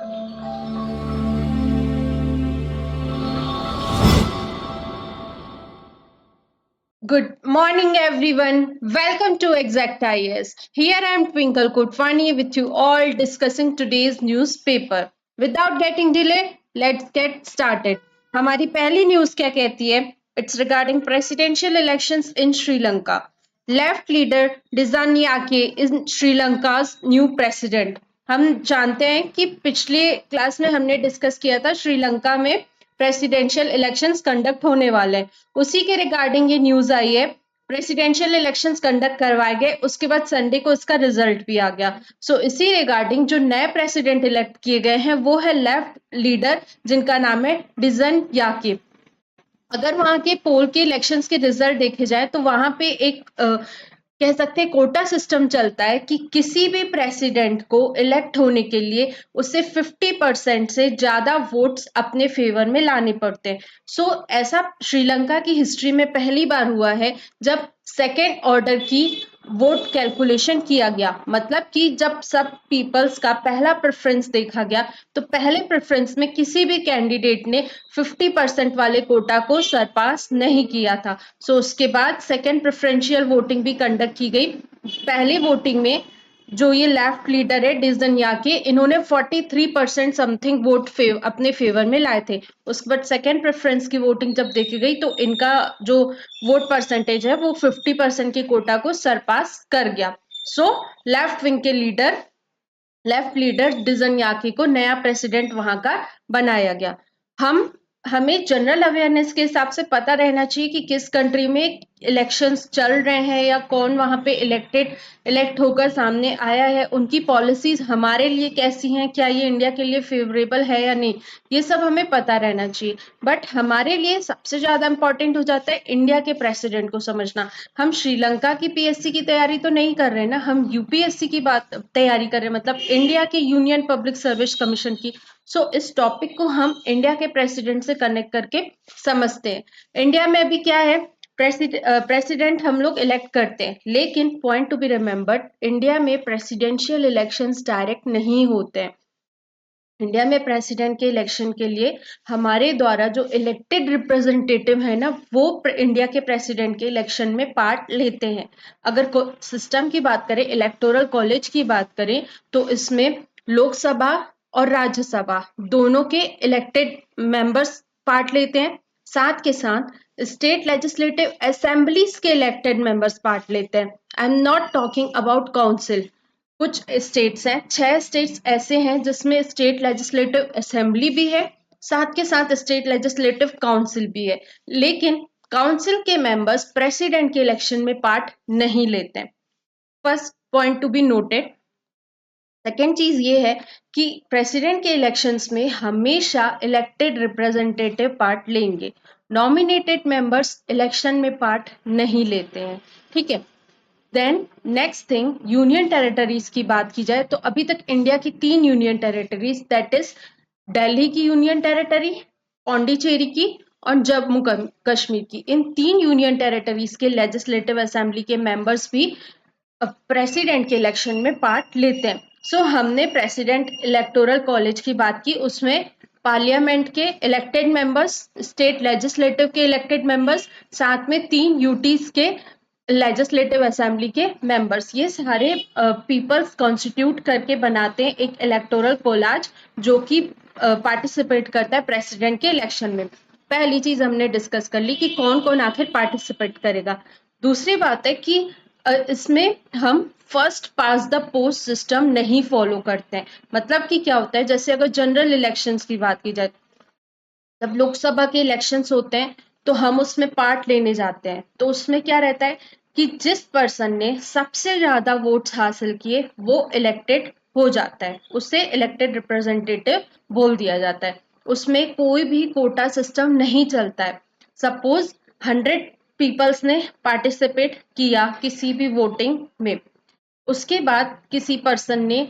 Good morning, everyone. Welcome to Exact IS. Here I am Twinkle Kotwani with you all discussing today's newspaper. Without getting delayed, let's get started. हमारी पहली news क्या कहती है? It's regarding presidential elections in Sri Lanka. Left leader Dizanyake is Sri Lanka's new president. हम जानते हैं कि पिछले क्लास में हमने डिस्कस किया था श्रीलंका में प्रेसिडेंशियल इलेक्शंस कंडक्ट होने वाले हैं। उसी के रिगार्डिंग ये न्यूज आई है। प्रेसिडेंशियल इलेक्शंस कंडक्ट करवाए गए, उसके बाद संडे को इसका रिजल्ट भी आ गया। इसी रिगार्डिंग जो नए प्रेसिडेंट इलेक्ट किए गए हैं वो है लेफ्ट लीडर, जिनका नाम है डिजन याके। अगर वहां के पोल के इलेक्शंस के रिजल्ट देखे जाए तो वहां पे एक कह सकते हैं कोटा सिस्टम चलता है कि किसी भी प्रेसिडेंट को इलेक्ट होने के लिए उसे 50% से ज्यादा वोट्स अपने फेवर में लाने पड़ते हैं। ऐसा श्रीलंका की हिस्ट्री में पहली बार हुआ है जब सेकेंड ऑर्डर की वोट कैलकुलेशन किया गया। मतलब कि जब सब पीपल्स का पहला प्रेफरेंस देखा गया तो पहले प्रेफरेंस में किसी भी कैंडिडेट ने 50% वाले कोटा को सरपास नहीं किया था। उसके बाद सेकेंड प्रेफरेंशियल वोटिंग भी कंडक्ट की गई। पहली वोटिंग में जो ये लेफ्ट लीडर है डिजन याके, इन्होंने 43% समथिंग वोट अपने फेवर में लाए थे। उसके बाद सेकेंड प्रेफरेंस की वोटिंग जब देखी गई तो इनका जो वोट परसेंटेज है वो 50% की कोटा को सरपास कर गया। लेफ्ट विंग के लेफ्ट लीडर डिजन याके को नया प्रेसिडेंट वहां का बनाया गया। हमें जनरल अवेयरनेस के हिसाब से पता रहना चाहिए कि किस कंट्री में इलेक्शंस चल रहे हैं या कौन वहां पे इलेक्ट होकर सामने आया है, उनकी पॉलिसीज हमारे लिए कैसी हैं, क्या ये इंडिया के लिए फेवरेबल है या नहीं, ये सब हमें पता रहना चाहिए। बट हमारे लिए सबसे ज्यादा इंपॉर्टेंट हो जाता है इंडिया के प्रेसिडेंट को समझना। हम श्रीलंका की पीएससी की तैयारी तो नहीं कर रहे ना, हम यूपीएससी की तैयारी कर रहे हैं, मतलब इंडिया के यूनियन पब्लिक सर्विस कमीशन की। इस टॉपिक को हम इंडिया के प्रेसिडेंट से कनेक्ट करके समझते हैं। इंडिया में अभी क्या है, प्रेसिडेंट हम लोग इलेक्ट करते हैं, लेकिन point to be remembered, India में प्रेसिडेंशियल इलेक्शंस डायरेक्ट नहीं होते हैं। इंडिया में प्रेसिडेंट के इलेक्शन के लिए हमारे द्वारा जो इलेक्टेड रिप्रेजेंटेटिव है ना, वो इंडिया के प्रेसिडेंट के इलेक्शन में पार्ट लेते हैं। अगर सिस्टम की बात करें, इलेक्टोरल कॉलेज की बात करें, तो इसमें लोकसभा और राज्यसभा दोनों के इलेक्टेड मेंबर्स पार्ट लेते हैं। साथ के साथ स्टेट लेजिस्लेटिव असेंबलीज के इलेक्टेड मेंबर्स पार्ट लेते हैं। I am not talking about council. कुछ स्टेट्स हैं, 6 स्टेट्स ऐसे हैं जिसमें स्टेट लेजिस्लेटिव असेंबली भी है, साथ के साथ स्टेट लेजिस्लेटिव काउंसिल भी है, लेकिन काउंसिल के मेंबर्स प्रेसिडेंट के इलेक्शन में पार्ट नहीं लेते हैं। First point to be noted. Second चीज ये है कि प्रेसिडेंट के इलेक्शंस में हमेशा इलेक्टेड रिप्रेजेंटेटिव पार्ट लेंगे, नॉमिनेटेड मेंबर्स इलेक्शन में पार्ट नहीं लेते हैं। ठीक है। Then next thing, union territories की बात की जाए तो अभी तक इंडिया की 3 union territories, that is Delhi की यूनियन टेरिटरी, पौंडीचेरी की और जम्मू कश्मीर की, इन 3 यूनियन टेरिटरीज के लेजिस्लेटिव असेंबली के मेंबर्स भी प्रेसिडेंट के इलेक्शन में पार्ट लेते हैं। हमने प्रेसिडेंट इलेक्टोरल कॉलेज की बात की, उसमें पार्लियामेंट के इलेक्टेड मेंबर्स, स्टेट लेजिस्लेटिव के इलेक्टेड मेंबर्स, साथ में 3 यूटीज के लेजिस्लेटिव असेंबली के मेंबर्स, ये सारे पीपल्स कॉन्स्टिट्यूट करके बनाते हैं एक इलेक्टोरल कोलाज जो कि पार्टिसिपेट करता है प्रेसिडेंट के इलेक्शन में। पहली चीज हमने डिस्कस कर ली कि कौन कौन आखिर पार्टिसिपेट करेगा। दूसरी बात है कि इसमें हम first pass the post system नहीं फॉलो करते हैं। मतलब कि क्या होता है, जैसे अगर जनरल इलेक्शंस की बात की जाए, जब लोकसभा के इलेक्शंस होते हैं तो हम उसमें पार्ट लेने जाते हैं, तो उसमें क्या रहता है कि जिस पर्सन ने सबसे ज्यादा वोट्स हासिल किए वो इलेक्टेड हो जाता है, उसे इलेक्टेड रिप्रेजेंटेटिव बोल दिया जाता है। उसमें कोई भी कोटा सिस्टम नहीं चलता है। सपोज 100 पीपल्स ने पार्टिसिपेट किया किसी भी वोटिंग में, उसके बाद किसी पर्सन ने,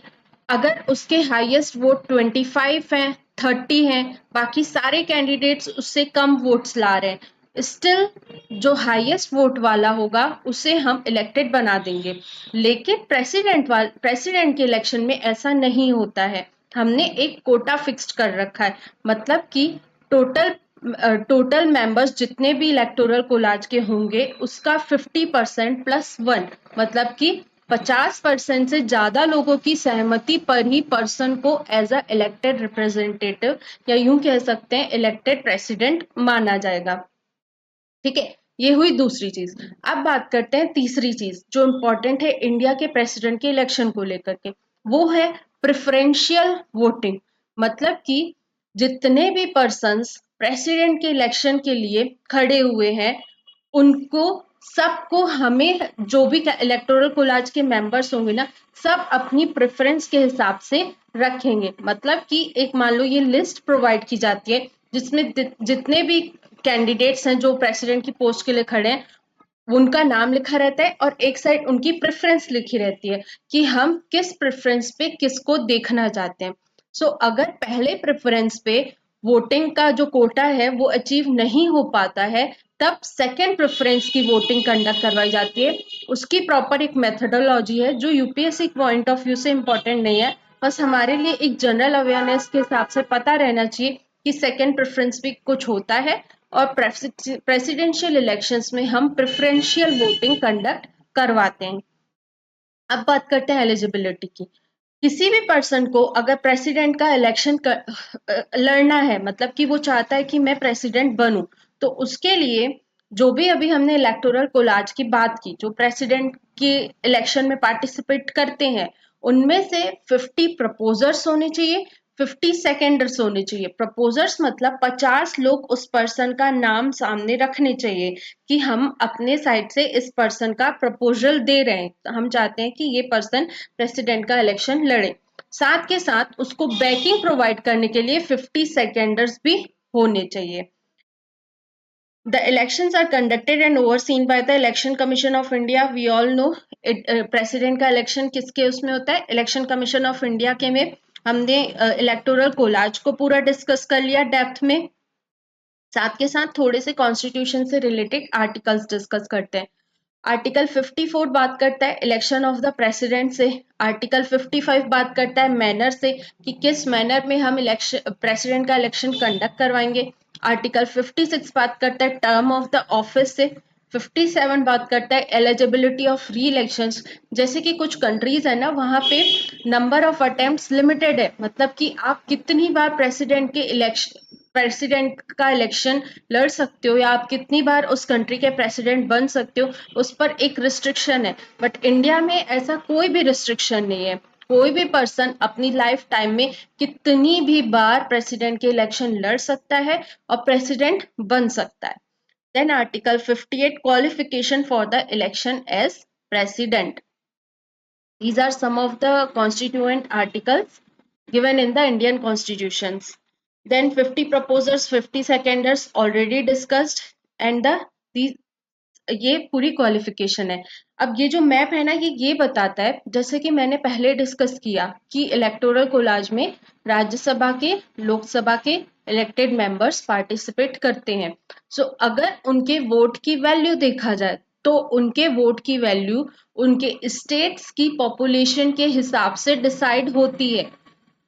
अगर उसके हाईएस्ट वोट 25 हैं, 30 हैं, बाकी सारे कैंडिडेट्स उससे कम वोट्स ला रहे हैं, स्टिल जो हाईएस्ट वोट वाला होगा उसे हम इलेक्टेड बना देंगे। लेकिन प्रेसिडेंट के इलेक्शन में ऐसा नहीं होता है। हमने एक कोटा फिक्स्ड कर रखा है, मतलब कि टोटल मेंबर्स जितने भी इलेक्टोरल कोलाज के होंगे उसका 50% प्लस 1, मतलब कि 50% से ज्यादा लोगों की सहमति पर ही पर्सन को एज अ इलेक्टेड रिप्रेजेंटेटिव या यूं कह सकते हैं इलेक्टेड प्रेसिडेंट माना जाएगा। ठीक है, ये हुई दूसरी चीज। अब बात करते हैं तीसरी चीज जो इम्पोर्टेंट है इंडिया के प्रेसिडेंट के इलेक्शन को लेकर के, वो है प्रेफरेंशियल वोटिंग। मतलब कि जितने भी पर्सन्स प्रेसिडेंट के इलेक्शन के लिए खड़े हुए हैं उनको सबको हमें जो भी इलेक्टोरल कोलाज के मेंबर्स होंगे ना, सब अपनी प्रेफरेंस के हिसाब से रखेंगे। मतलब कि एक मान लो ये लिस्ट प्रोवाइड की जाती है जिसमें जितने भी कैंडिडेट्स हैं जो प्रेसिडेंट की पोस्ट के लिए खड़े हैं उनका नाम लिखा रहता है और एक साइड उनकी प्रेफरेंस लिखी रहती है कि हम किस प्रेफरेंस पे किसको देखना चाहते हैं। सो अगर पहले प्रेफरेंस पे वोटिंग का जो कोटा है वो अचीव नहीं हो पाता है तब सेकेंड प्रेफरेंस की वोटिंग कंडक्ट करवाई जाती है। उसकी प्रॉपर एक मेथडोलॉजी है जो यूपीएससी पॉइंट ऑफ व्यू से इम्पोर्टेंट नहीं है, बस हमारे लिए एक जनरल अवेयरनेस के हिसाब से पता रहना चाहिए कि सेकेंड प्रेफरेंस भी कुछ होता है और प्रेसिडेंशियल इलेक्शंस में हम प्रेफरेंशियल वोटिंग कंडक्ट करवाते हैं। अब बात करते हैं एलिजिबिलिटी की। किसी भी पर्सन को अगर प्रेसिडेंट का इलेक्शन लड़ना है, मतलब कि वो चाहता है कि मैं प्रेसिडेंट बनूं, तो उसके लिए जो भी अभी हमने इलेक्टोरल कोलाज की बात की जो प्रेसिडेंट के इलेक्शन में पार्टिसिपेट करते हैं उनमें से 50 प्रपोजर्स होने चाहिए, 50 सेकेंडर्स होने चाहिए। प्रपोजर्स मतलब 50 लोग उस पर्सन का नाम सामने रखने चाहिए कि हम अपने साइड से इस पर्सन का प्रपोजल दे रहे हैं, हम चाहते हैं कि ये पर्सन प्रेसिडेंट का इलेक्शन लड़े। साथ के साथ उसको बैकिंग प्रोवाइड करने के लिए 50 सेकेंडर्स भी होने चाहिए। The elections are conducted and overseen by the Election Commission of India. We all know president का इलेक्शन किसके उसमें होता है, इलेक्शन कमीशन ऑफ इंडिया के में। हमने इलेक्टोरल कोलाज को पूरा डिस्कस कर लिया डेप्थ में, साथ के साथ थोड़े से कॉन्स्टिट्यूशन से रिलेटेड आर्टिकल्स डिस्कस करते हैं। आर्टिकल 54 बात करता है इलेक्शन ऑफ द प्रेसिडेंट से, आर्टिकल 55 बात करता है मैनर से कि किस मैनर में हम इलेक्शन प्रेसिडेंट का इलेक्शन कंडक्ट करवाएंगे, आर्टिकल 56 बात करता है टर्म ऑफ द ऑफिस से, 57 बात करता है एलिजिबिलिटी ऑफ री इलेक्शंस। जैसे कि कुछ कंट्रीज है ना वहां पे नंबर ऑफ अटेम्प्ट्स लिमिटेड है, मतलब कि आप कितनी बार प्रेसिडेंट का इलेक्शन लड़ सकते हो या आप कितनी बार उस कंट्री के प्रेसिडेंट बन सकते हो, उस पर एक रिस्ट्रिक्शन है। बट इंडिया में ऐसा कोई भी रिस्ट्रिक्शन नहीं है, कोई भी पर्सन अपनी लाइफ टाइम में कितनी भी बार प्रेसिडेंट के इलेक्शन लड़ सकता है और प्रेसिडेंट बन सकता है। Then article 58 qualification for the election as president. These are some of the constituent articles given in the Indian constitutions. Then 50 proposers, 50 seconders already discussed and these ये पूरी क्वालिफिकेशन है। अब ये जो मैप है ना ये बताता है, जैसे कि मैंने पहले डिस्कस किया कि इलेक्टोरल कोलाज में राज्यसभा के लोकसभा के इलेक्टेड मेंबर्स पार्टिसिपेट करते हैं। सो अगर उनके वोट की वैल्यू देखा जाए तो उनके वोट की वैल्यू उनके स्टेट्स की पॉपुलेशन के हिसाब से डिसाइड होती है।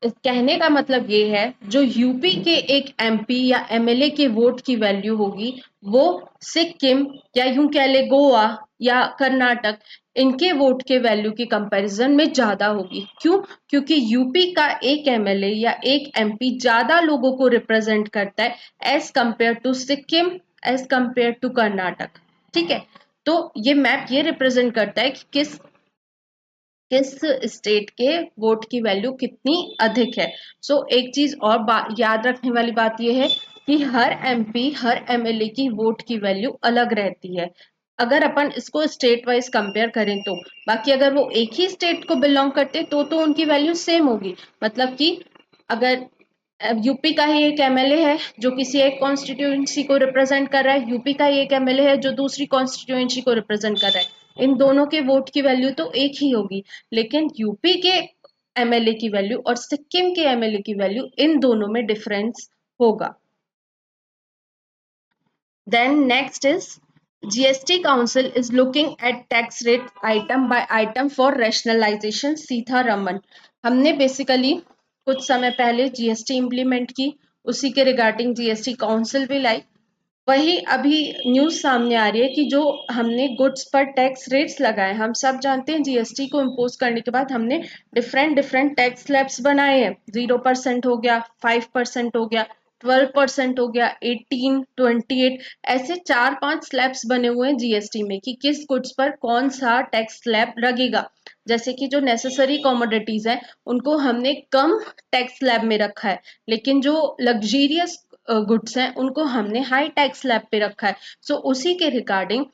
कहने का मतलब ये है जो यूपी के एक एमपी या एमएलए के वोट की वैल्यू होगी वो सिक्किम या यूं कह ले गोवा या कर्नाटक इनके वोट के वैल्यू की कंपैरिजन में ज्यादा होगी। क्यों? क्योंकि यूपी का एक एमएलए या एक एमपी ज्यादा लोगों को रिप्रेजेंट करता है as compare to Sikkim, as compare to Karnataka. ठीक है, तो ये मैप ये रिप्रेजेंट करता है कि किस स्टेट के वोट की वैल्यू कितनी अधिक है। सो एक चीज और याद रखने वाली बात यह है कि हर एमपी हर एमएलए की वोट की वैल्यू अलग रहती है अगर अपन इसको स्टेट वाइज कंपेयर करें तो। बाकी अगर वो एक ही स्टेट को बिलोंग करते तो उनकी वैल्यू सेम होगी। मतलब कि अगर यूपी का ही एक एमएलए है जो किसी एक कॉन्स्टिट्यूएंसी को रिप्रेजेंट कर रहा है, यूपी का ही एक एमएलए है जो दूसरी कॉन्स्टिट्यूएंसी को रिप्रेजेंट कर रहा है, इन दोनों के वोट की वैल्यू तो एक ही होगी, लेकिन यूपी के एमएलए की वैल्यू और सिक्किम के एमएलए की वैल्यू इन दोनों में डिफरेंस होगा। Then next is GST Council is looking at tax rate item by item for rationalization। Sitharaman, हमने बेसिकली कुछ समय पहले जीएसटी इम्प्लीमेंट की, उसी के रिगार्डिंग जीएसटी काउंसिल भी लाई। वही अभी न्यूज सामने आ रही है कि जो हमने गुड्स पर टैक्स रेट्स लगाए, हम सब जानते हैं जीएसटी को इम्पोज करने के बाद हमने डिफरेंट डिफरेंट टैक्स स्लैब्स बनाए हैं। 0% हो गया, 5% हो गया, 12% हो गया, 18, 28, ऐसे 4-5 स्लैब्स बने हुए हैं जीएसटी में कि किस गुड्स पर कौन सा टैक्स स्लैब लगेगा। जैसे कि जो नेसेसरी कॉमोडिटीज हैं उनको हमने कम टैक्स स्लैब में रखा है, लेकिन जो लग्जीरियस गुड्स हैं उनको हमने हाई टैक्स स्लैब पे रखा है। सो उसी के रिगार्डिंग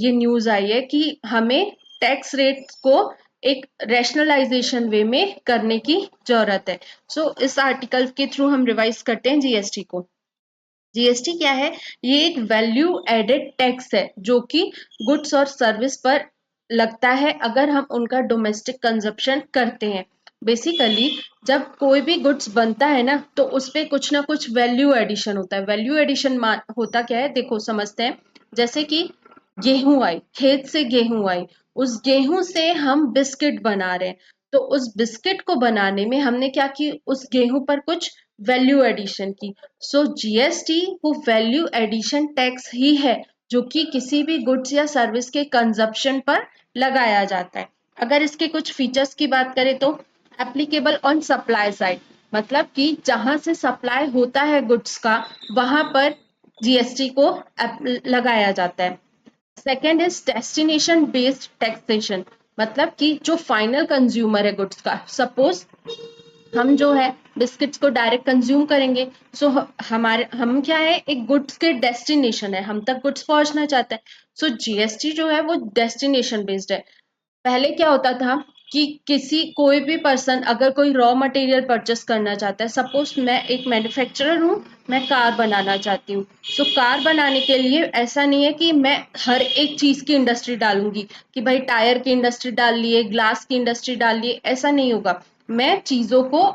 ये न्यूज आई है कि हमें टैक्स रेट को एक रैशनलाइजेशन वे में करने की जरूरत है। सो इस आर्टिकल के थ्रू हम रिवाइज करते हैं जीएसटी को। जीएसटी क्या है? ये एक वैल्यू एडेड टैक्स है जो कि गुड्स और सर्विस पर लगता है अगर हम उनका डोमेस्टिक कंजप्शन करते हैं। बेसिकली जब कोई भी गुड्स बनता है ना तो उस पे कुछ ना कुछ वैल्यू एडिशन होता है। वैल्यू एडिशन होता क्या है, देखो समझते हैं। जैसे कि गेहूं आई, खेत से गेहूं आई, उस गेहूं से हम बिस्किट बना रहे हैं, तो उस बिस्किट को बनाने में हमने क्या की, उस गेहूं पर कुछ वैल्यू एडिशन की। सो जीएसटी वो वैल्यू एडिशन टैक्स ही है जो कि किसी भी गुड्स या सर्विस के कंजप्शन पर लगाया जाता है। अगर इसके कुछ फीचर्स की बात करें तो एप्लीकेबल ऑन सप्लाई साइड, मतलब कि जहां से सप्लाई होता है गुड्स का वहां पर जीएसटी को लगाया जाता है। Second is destination based taxation, मतलब कि जो फाइनल कंज्यूमर है गुड्स का, सपोज हम जो है बिस्किट्स को डायरेक्ट कंज्यूम करेंगे। सो हमारे हम क्या है, एक गुड्स के डेस्टिनेशन है, हम तक गुड्स पहुंचना चाहते हैं। सो जीएसटी जो है वो डेस्टिनेशन बेस्ड है। पहले क्या होता था कि किसी कोई भी पर्सन अगर कोई रॉ मटेरियल परचेस करना चाहता है, सपोज मैं एक मैन्युफैक्चरर हूँ, मैं कार बनाना चाहती हूँ। सो कार बनाने के लिए ऐसा नहीं है कि मैं हर एक चीज की इंडस्ट्री डालूंगी कि भाई टायर की इंडस्ट्री डाल लिए, ग्लास की इंडस्ट्री डाल लिए, ऐसा नहीं होगा। मैं चीजों को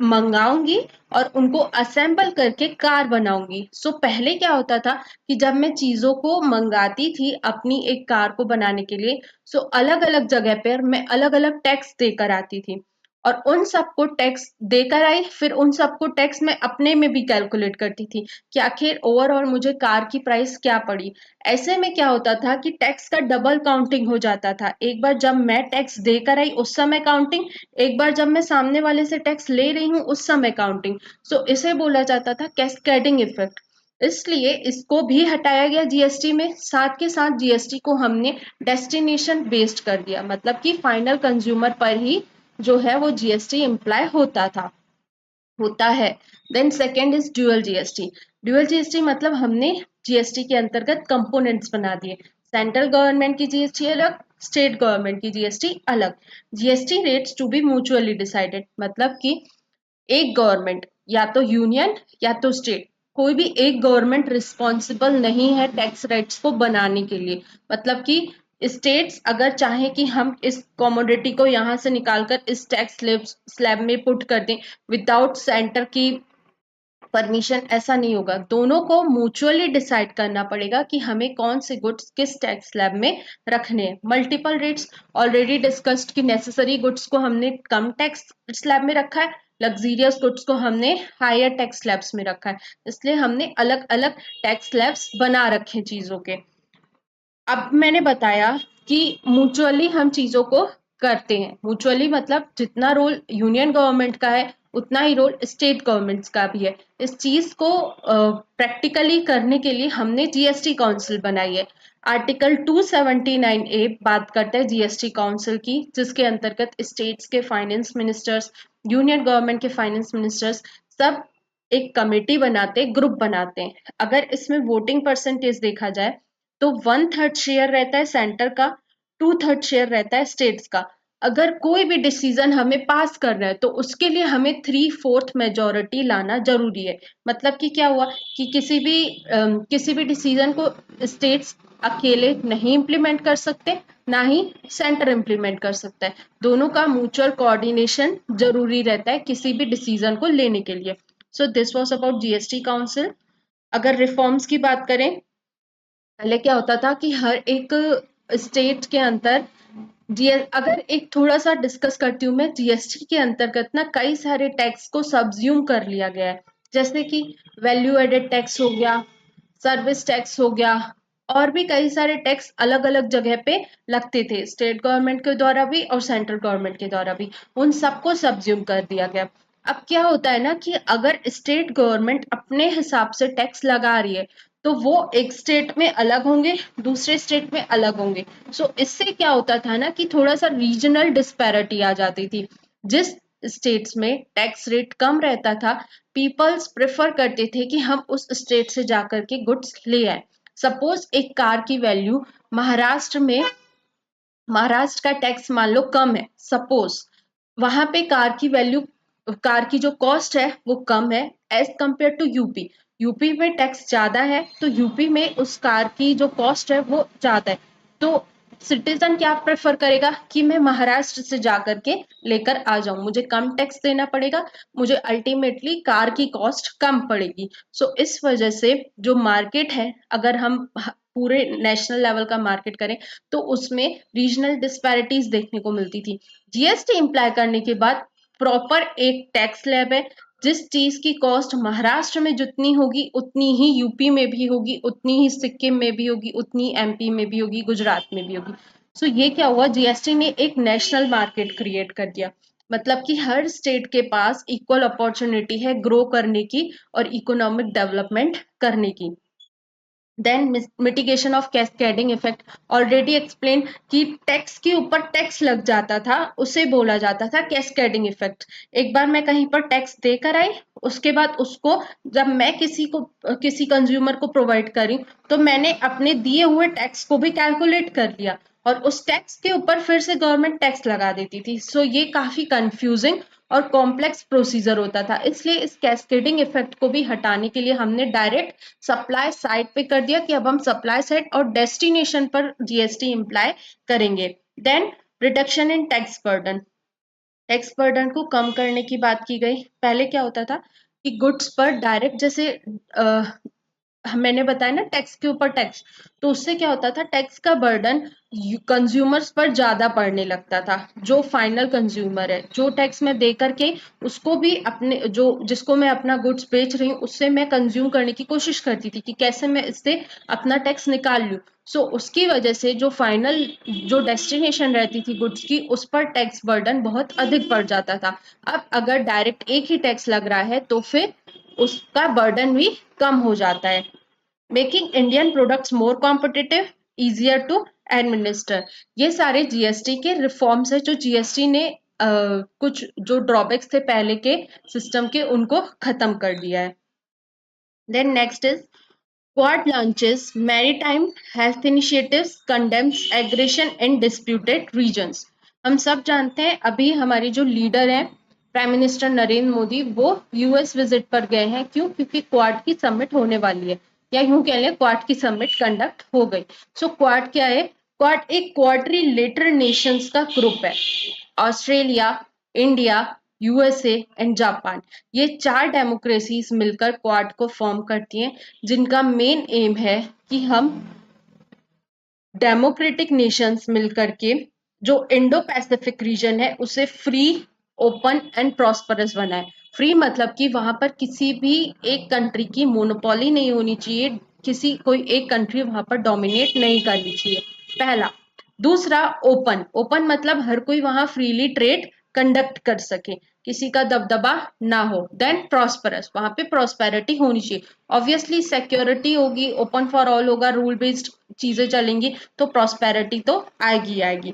मंगाऊंगी और उनको असेंबल करके कार बनाऊंगी। सो पहले क्या होता था कि जब मैं चीजों को मंगाती थी अपनी एक कार को बनाने के लिए, सो अलग अलग जगह पर मैं अलग अलग टैक्स देकर आती थी और उन सबको टैक्स देकर आई, फिर उन सबको टैक्स मैं अपने में भी कैलकुलेट करती थी कि आखिर ओवरऑल मुझे कार की प्राइस क्या पड़ी। ऐसे में क्या होता था कि टैक्स का डबल काउंटिंग हो जाता था। एक बार जब मैं टैक्स देकर आई उस समय काउंटिंग, एक बार जब मैं सामने वाले से टैक्स ले रही हूँ उस समय काउंटिंग। सो इसे बोला जाता था कैस्केडिंग इफेक्ट। इसलिए इसको भी हटाया गया जीएसटी में। साथ के साथ जीएसटी को हमने डेस्टिनेशन बेस्ड कर दिया, मतलब कि फाइनल कंज्यूमर पर ही जो है वो जीएसटी इम्प्लाई होता है। Then second is dual GST. Dual GST मतलब हमने जीएसटी के अंतर्गत कंपोनेंट्स बना दिए। सेंट्रल गवर्नमेंट की जीएसटी अलग, स्टेट गवर्नमेंट की जीएसटी अलग। GST rates to be mutually decided, मतलब कि एक गवर्नमेंट या तो यूनियन या तो स्टेट, कोई भी एक गवर्नमेंट रिस्पॉन्सिबल नहीं है टैक्स रेट्स को बनाने के लिए। मतलब कि स्टेट्स अगर चाहे कि हम इस कॉमोडिटी को यहाँ से निकालकर इस टैक्स स्लैब में पुट कर दें विदाउट सेंटर की परमिशन, ऐसा नहीं होगा। दोनों को म्यूचुअली डिसाइड करना पड़ेगा कि हमें कौन से गुड्स किस टैक्स स्लैब में रखने हैं। मल्टीपल रेट्स ऑलरेडी डिस्कस्ड कि नेसेसरी गुड्स को हमने कम टैक्स स्लैब में रखा है, लग्जीरियस गुड्स को हमने हायर टैक्स स्लैब्स में रखा है। इसलिए हमने अलग अलग टैक्स स्लैब्स बना रखे चीजों के। अब मैंने बताया कि म्यूचुअली हम चीजों को करते हैं। म्यूचुअली मतलब जितना रोल यूनियन गवर्नमेंट का है उतना ही रोल स्टेट गवर्नमेंट्स का भी है। इस चीज को प्रैक्टिकली करने के लिए हमने जीएसटी काउंसिल बनाई है। आर्टिकल 279A बात करता है जीएसटी काउंसिल की, जिसके अंतर्गत स्टेट्स के फाइनेंस मिनिस्टर्स, यूनियन गवर्नमेंट के फाइनेंस मिनिस्टर्स सब एक कमेटी बनाते, ग्रुप बनाते हैं। अगर इसमें वोटिंग परसेंटेज देखा जाए तो 1/3 शेयर रहता है सेंटर का, 2/3 शेयर रहता है स्टेट्स का। अगर कोई भी डिसीजन हमें पास करना है तो उसके लिए हमें 3/4 मेजोरिटी लाना जरूरी है। मतलब कि क्या हुआ कि किसी भी डिसीजन को स्टेट्स अकेले नहीं इम्प्लीमेंट कर सकते, ना ही सेंटर इम्प्लीमेंट कर सकता है। दोनों का म्यूचुअल कोऑर्डिनेशन जरूरी रहता है किसी भी डिसीजन को लेने के लिए। So this was about GST council. अगर रिफॉर्म्स की बात करें, पहले क्या होता था कि हर एक स्टेट के अंदर अगर एक थोड़ा सा डिस्कस करती हूँ मैं, जीएसटी के अंतर्गत ना कई सारे टैक्स को सब्ज्यूम कर लिया गया है, जैसे कि वैल्यू एडेड टैक्स हो गया, सर्विस टैक्स हो गया, और भी कई सारे टैक्स अलग अलग जगह पे लगते थे, स्टेट गवर्नमेंट के द्वारा भी और सेंट्रल गवर्नमेंट के द्वारा भी, उन सबको सब्ज्यूम कर दिया गया। अब क्या होता है ना कि अगर स्टेट गवर्नमेंट अपने हिसाब से टैक्स लगा रही है तो वो एक स्टेट में अलग होंगे, दूसरे स्टेट में अलग होंगे। इससे क्या होता था ना कि थोड़ा सा रीजनल डिस्पैरिटी आ जाती थी। जिस स्टेट्स में टैक्स रेट कम रहता था, पीपल्स प्रेफर करते थे कि हम उस स्टेट से जाकर के गुड्स ले आए। सपोज एक कार की वैल्यू महाराष्ट्र में, महाराष्ट्र का टैक्स मान लो कम है, सपोज वहां पे कार की वैल्यू, कार की जो कॉस्ट है वो कम है as compare to UP. UP में टैक्स ज्यादा है तो यूपी में उस कार की जो कॉस्ट है वो ज्यादा है। तो सिटीजन क्या प्रेफर करेगा कि मैं महाराष्ट्र से जाकर के लेकर आ जाऊं, मुझे कम टैक्स देना पड़ेगा, मुझे अल्टीमेटली कार की कॉस्ट कम पड़ेगी। इस वजह से जो मार्केट है, अगर हम पूरे नेशनल लेवल का मार्केट करें तो उसमें रीजनल डिस्पैरिटीज देखने को मिलती थी। जीएसटी इम्प्लाई करने के बाद प्रॉपर एक टैक्स स्लैब है, जिस चीज की कॉस्ट महाराष्ट्र में जितनी होगी उतनी ही यूपी में भी होगी, उतनी ही सिक्किम में भी होगी, उतनी एमपी में भी होगी, गुजरात में भी होगी। ये क्या हुआ, जीएसटी ने एक नेशनल मार्केट क्रिएट कर दिया, मतलब कि हर स्टेट के पास इक्वल अपॉर्चुनिटी है ग्रो करने की और इकोनॉमिक डेवलपमेंट करने की। Then mitigation of cascading effect, already explain कि टैक्स के ऊपर टैक्स लग जाता था, उसे बोला जाता था कैस्केडिंग इफेक्ट। एक बार मैं कहीं पर टैक्स देकर आई, उसके बाद उसको जब मैं किसी कंज्यूमर को प्रोवाइड करी तो मैंने अपने दिए हुए टैक्स को भी कैलकुलेट कर लिया और उस टैक्स के ऊपर फिर से गवर्नमेंट टैक्स लगा देती थी। ये काफी कंफ्यूजिंग और कॉम्प्लेक्स प्रोसीजर होता था, इसलिए इस कैस्केडिंग इफेक्ट को भी हटाने के लिए हमने डायरेक्ट सप्लाई साइड पे कर दिया कि अब हम सप्लाई साइड और डेस्टिनेशन पर जीएसटी इम्प्लाई करेंगे। Then reduction in tax burden, tax burden को कम करने की बात की गई। पहले क्या होता था कि गुड्स पर डायरेक्ट, जैसे मैंने बताया ना टैक्स के ऊपर टैक्स, तो उससे क्या होता था टैक्स का बर्डन कंज्यूमर्स पर ज्यादा पड़ने लगता था। जो फाइनल कंज्यूमर है, जो टैक्स मैं दे करके उसको भी अपने, जो जिसको मैं अपना गुड्स बेच रही हूँ उससे मैं कंज्यूम करने की कोशिश करती थी कि कैसे मैं इससे अपना टैक्स निकाल लूँ। उसकी वजह से जो फाइनल, जो डेस्टिनेशन रहती थी गुड्स की, उस पर टैक्स बर्डन बहुत अधिक पड़ जाता था। अब अगर डायरेक्ट एक ही टैक्स लग रहा है तो फिर उसका बर्डन भी कम हो जाता है। Making Indian products more competitive, easier to administer, ये सारे जीएसटी के रिफॉर्म्स है जो जीएसटी ने कुछ जो ड्रॉबैक्स थे पहले के सिस्टम के उनको खत्म कर दिया है। Then next is Quad launches maritime health initiatives, condemns aggression in disputed regions। हम सब जानते हैं अभी हमारी जो लीडर है प्राइम मिनिस्टर नरेंद्र मोदी, वो यूएस विजिट पर गए हैं। क्यों? क्योंकि क्वाड की समिट होने वाली है, या यूं कह लें क्वाड की समिट कंडक्ट हो गई। क्वाड क्या है? क्वाड एक क्वाड्रिलेटरल नेशंस का ग्रुप है। Australia, India, USA and Japan, ये 4 डेमोक्रेसीज मिलकर क्वाड को फॉर्म करती हैं, जिनका मेन एम है कि हम डेमोक्रेटिक नेशंस मिलकर के जो इंडो पैसिफिक रीजन है उसे फ्री, ओपन एंड प्रॉस्परस बनाए। फ्री मतलब कि वहां पर किसी भी एक कंट्री की मोनोपोली नहीं होनी चाहिए, किसी कोई एक कंट्री वहां पर डोमिनेट नहीं करनी चाहिए, पहला। दूसरा ओपन, ओपन मतलब हर कोई वहां फ्रीली ट्रेड कंडक्ट कर सके, किसी का दबदबा ना हो। देन प्रॉस्परस, वहां पे प्रॉस्पेरिटी होनी चाहिए। ऑब्वियसली सिक्योरिटी होगी, ओपन फॉर ऑल होगा, रूल बेस्ड चीजें चलेंगी तो प्रॉस्पेरिटी तो आएगी आएगी।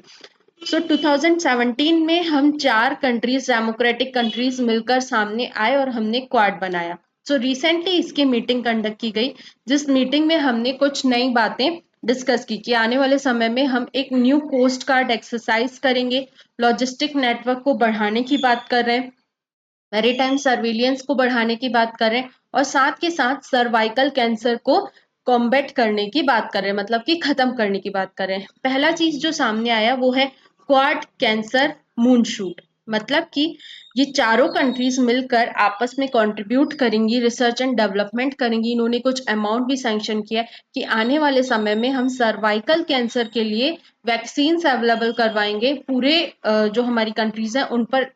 2017 में हम 4 कंट्रीज, डेमोक्रेटिक कंट्रीज मिलकर सामने आए और हमने क्वाड बनाया। रिसेंटली इसकी मीटिंग कंडक्ट की गई, जिस मीटिंग में हमने कुछ नई बातें डिस्कस की कि आने वाले समय में हम एक न्यू कोस्ट गार्ड एक्सरसाइज करेंगे, लॉजिस्टिक नेटवर्क को बढ़ाने की बात कर रहे हैं, मैरीटाइम सर्विलियंस को बढ़ाने की बात कर रहे हैं, और साथ के साथ सर्वाइकल कैंसर को कॉम्बैट करने की बात कर रहे हैं, मतलब कि खत्म करने की बात कर रहे हैं। पहला चीज जो सामने आया वो है क्वाड कैंसर मूनशूट, मतलब कि ये चारों कंट्रीज मिलकर आपस में कंट्रीब्यूट करेंगी, रिसर्च एंड डेवलपमेंट करेंगी। इन्होंने कुछ अमाउंट भी सैंक्शन किया है कि आने वाले समय में हम सर्वाइकल कैंसर के लिए वैक्सीन अवेलेबल करवाएंगे। पूरे जो हमारी कंट्रीज हैं उन पर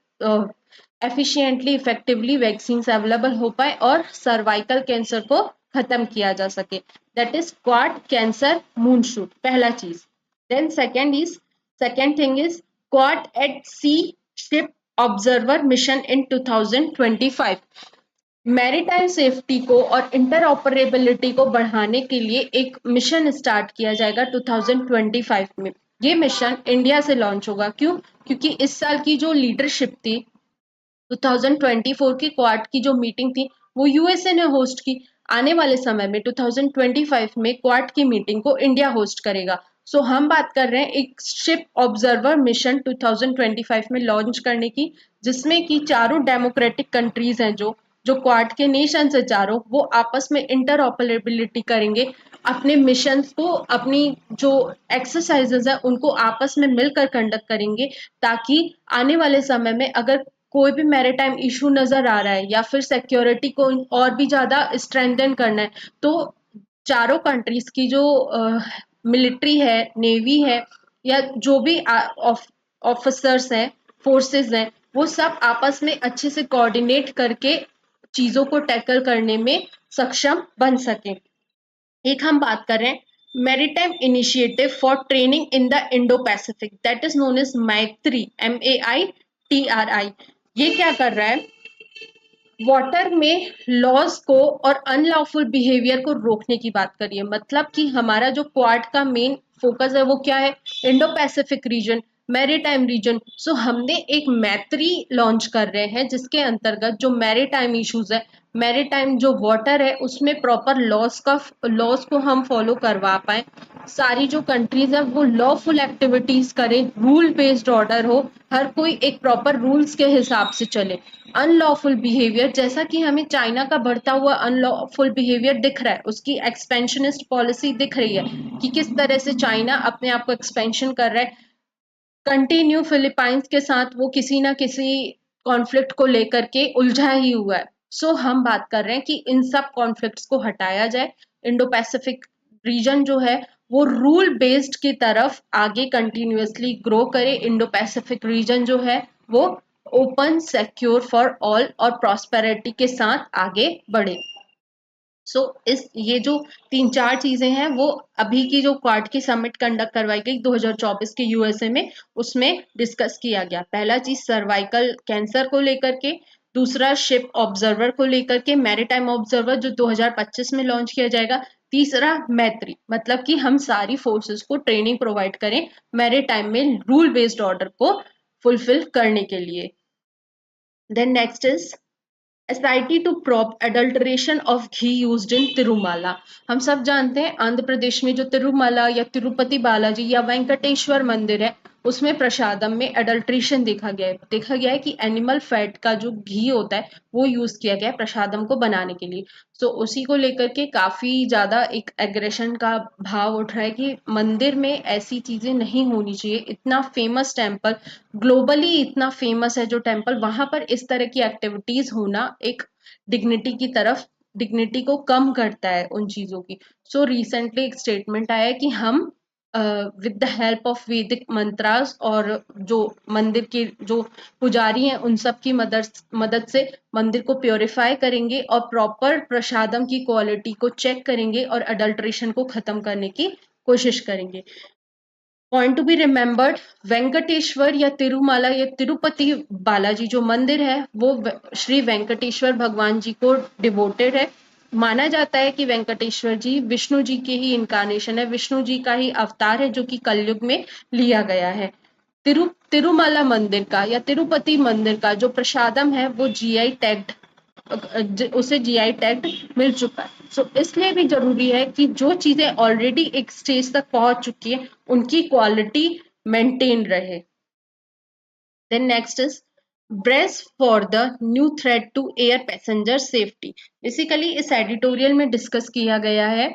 एफिशिएंटली इफेक्टिवली वैक्सीन अवेलेबल हो पाए और सर्वाइकल कैंसर को खत्म किया जा सके। That is Quad cancer moonshot, पहला चीज। Then second thing is Quad at sea ship observer mission in 2025। Maritime safety को और इंटरऑपरेबिलिटी को बढ़ाने के लिए एक मिशन स्टार्ट किया जाएगा 2025 में। ये मिशन इंडिया से लॉन्च होगा। क्यों? क्योंकि इस साल की जो लीडरशिप थी 2024 की क्वाड की जो मीटिंग थी वो यूएसए ने होस्ट की। आने वाले समय में 2025 में क्वाड की मीटिंग को इंडिया होस्ट करेगा। सो हम बात कर रहे हैं एक शिप ऑब्जर्वर मिशन 2025 में लॉन्च करने की, जिसमें कि चारों डेमोक्रेटिक कंट्रीज हैं जो क्वाड के नेशन है चारों, वो आपस में इंटरऑपरेबिलिटी करेंगे। अपने मिशंस को, अपनी जो एक्सरसाइजेज है उनको आपस में मिलकर कंडक्ट करेंगे, ताकि आने वाले समय में अगर कोई भी मैरीटाइम इशू नजर आ रहा है या फिर सिक्योरिटी को और भी ज्यादा स्ट्रेंथन करना है, तो चारों कंट्रीज की जो मिलिट्री है, नेवी है, या जो भी ऑफिसर्स हैं, फोर्सेस हैं, वो सब आपस में अच्छे से कोऑर्डिनेट करके चीजों को टैकल करने में सक्षम बन सके। एक हम बात कर रहे हैं maritime initiative for training in the Indo Pacific, that is known as Maitri, MAITRI। ये क्या कर रहा है? वाटर में लॉज को और अनलॉफुल बिहेवियर को रोकने की बात करिए। मतलब कि हमारा जो क्वाड का मेन फोकस है वो क्या है? Indo Pacific region, maritime region. So हमने एक मैत्री लॉन्च कर रहे हैं जिसके अंतर्गत जो मैरीटाइम इश्यूज है, मैरीटाइम जो वाटर है, उसमें प्रॉपर लॉस को हम फॉलो करवा पाए। सारी जो कंट्रीज है वो लॉफुल एक्टिविटीज करें, रूल बेस्ड ऑर्डर हो, हर कोई एक प्रॉपर रूल्स के हिसाब से चले। अनलॉफुल बिहेवियर, जैसा कि हमें चाइना का बढ़ता हुआ अनलॉफुल बिहेवियर दिख रहा है, उसकी एक्सपेंशनिस्ट पॉलिसी दिख रही है कि किस तरह से चाइना अपने आप को एक्सपेंशन कर रहा है। कंटिन्यू फिलीपाइंस के साथ वो किसी ना किसी कॉन्फ्लिक्ट को लेकर के उलझा ही हुआ है। सो हम बात कर रहे हैं कि इन सब कॉन्फ्लिक्ट्स को हटाया जाए, इंडो पैसिफिक रीजन जो है वो रूल बेस्ड की तरफ आगे कंटिन्यूअसली ग्रो करे। इंडो पैसिफिक रीजन जो है वो ओपन, सिक्योर फॉर ऑल और प्रॉस्पेरिटी के साथ आगे बढ़े। इस ये जो 3-4 चीजें हैं वो अभी की जो क्वाड की समिट कंडक्ट करवाई गई 2024 के यूएसए में, उसमें डिस्कस किया गया। पहला चीज सर्वाइकल कैंसर को लेकर के, दूसरा शिप ऑब्जर्वर को लेकर के, मैरीटाइम ऑब्जर्वर जो 2025 में लॉन्च किया जाएगा, तीसरा मैत्री, मतलब कि हम सारी फोर्सेस को ट्रेनिंग प्रोवाइड करें मैरीटाइम में रूल बेस्ड ऑर्डर को फुलफिल करने के लिए। Then next is SIT to probe adulteration of ghee used in Tirumala. हम सब जानते हैं आंध्र प्रदेश में जो तिरुमाला या तिरुपति बालाजी या वेंकटेश्वर मंदिर है, उसमें प्रसादम में एडल्ट्रेशन देखा गया है कि एनिमल फैट का जो घी होता है वो यूज किया गया है प्रसादम को बनाने के लिए। उसी को लेकर के काफी ज्यादा एक एग्रेशन का भाव उठ रहा है कि मंदिर में ऐसी चीजें नहीं होनी चाहिए। इतना फेमस टेम्पल, ग्लोबली इतना फेमस है जो टेम्पल, वहां पर इस तरह की एक्टिविटीज होना एक डिग्निटी को कम करता है उन चीजों की। रिसेंटली एक स्टेटमेंट आया है कि हम विद द हेल्प ऑफ वैदिक मंत्रास और जो मंदिर के जो पुजारी हैं उन सब की मदद से मंदिर को प्योरीफाई करेंगे और प्रॉपर प्रसादम की क्वालिटी को चेक करेंगे और अडल्ट्रेशन को खत्म करने की कोशिश करेंगे। Point to be remembered, Venkateshwara या तिरुमाला या तिरुपति बालाजी जो मंदिर है वो श्री वेंकटेश्वर भगवान जी को डिवोटेड है। माना जाता है कि वेंकटेश्वर जी विष्णु जी के ही इनकारनेशन है, विष्णु जी का ही अवतार है जो कि कलयुग में लिया गया है। तिरुमाला मंदिर का या तिरुपति मंदिर का जो प्रसादम है वो GI टैग्ड, उसे GI टैग मिल चुका है। इसलिए भी जरूरी है कि जो चीजें ऑलरेडी एक स्टेज तक पहुंच चुकी है उनकी क्वालिटी मेंटेन रहे। Then next is brace for the new threat to air passenger safety. Basically इस एडिटोरियल में डिस्कस किया गया है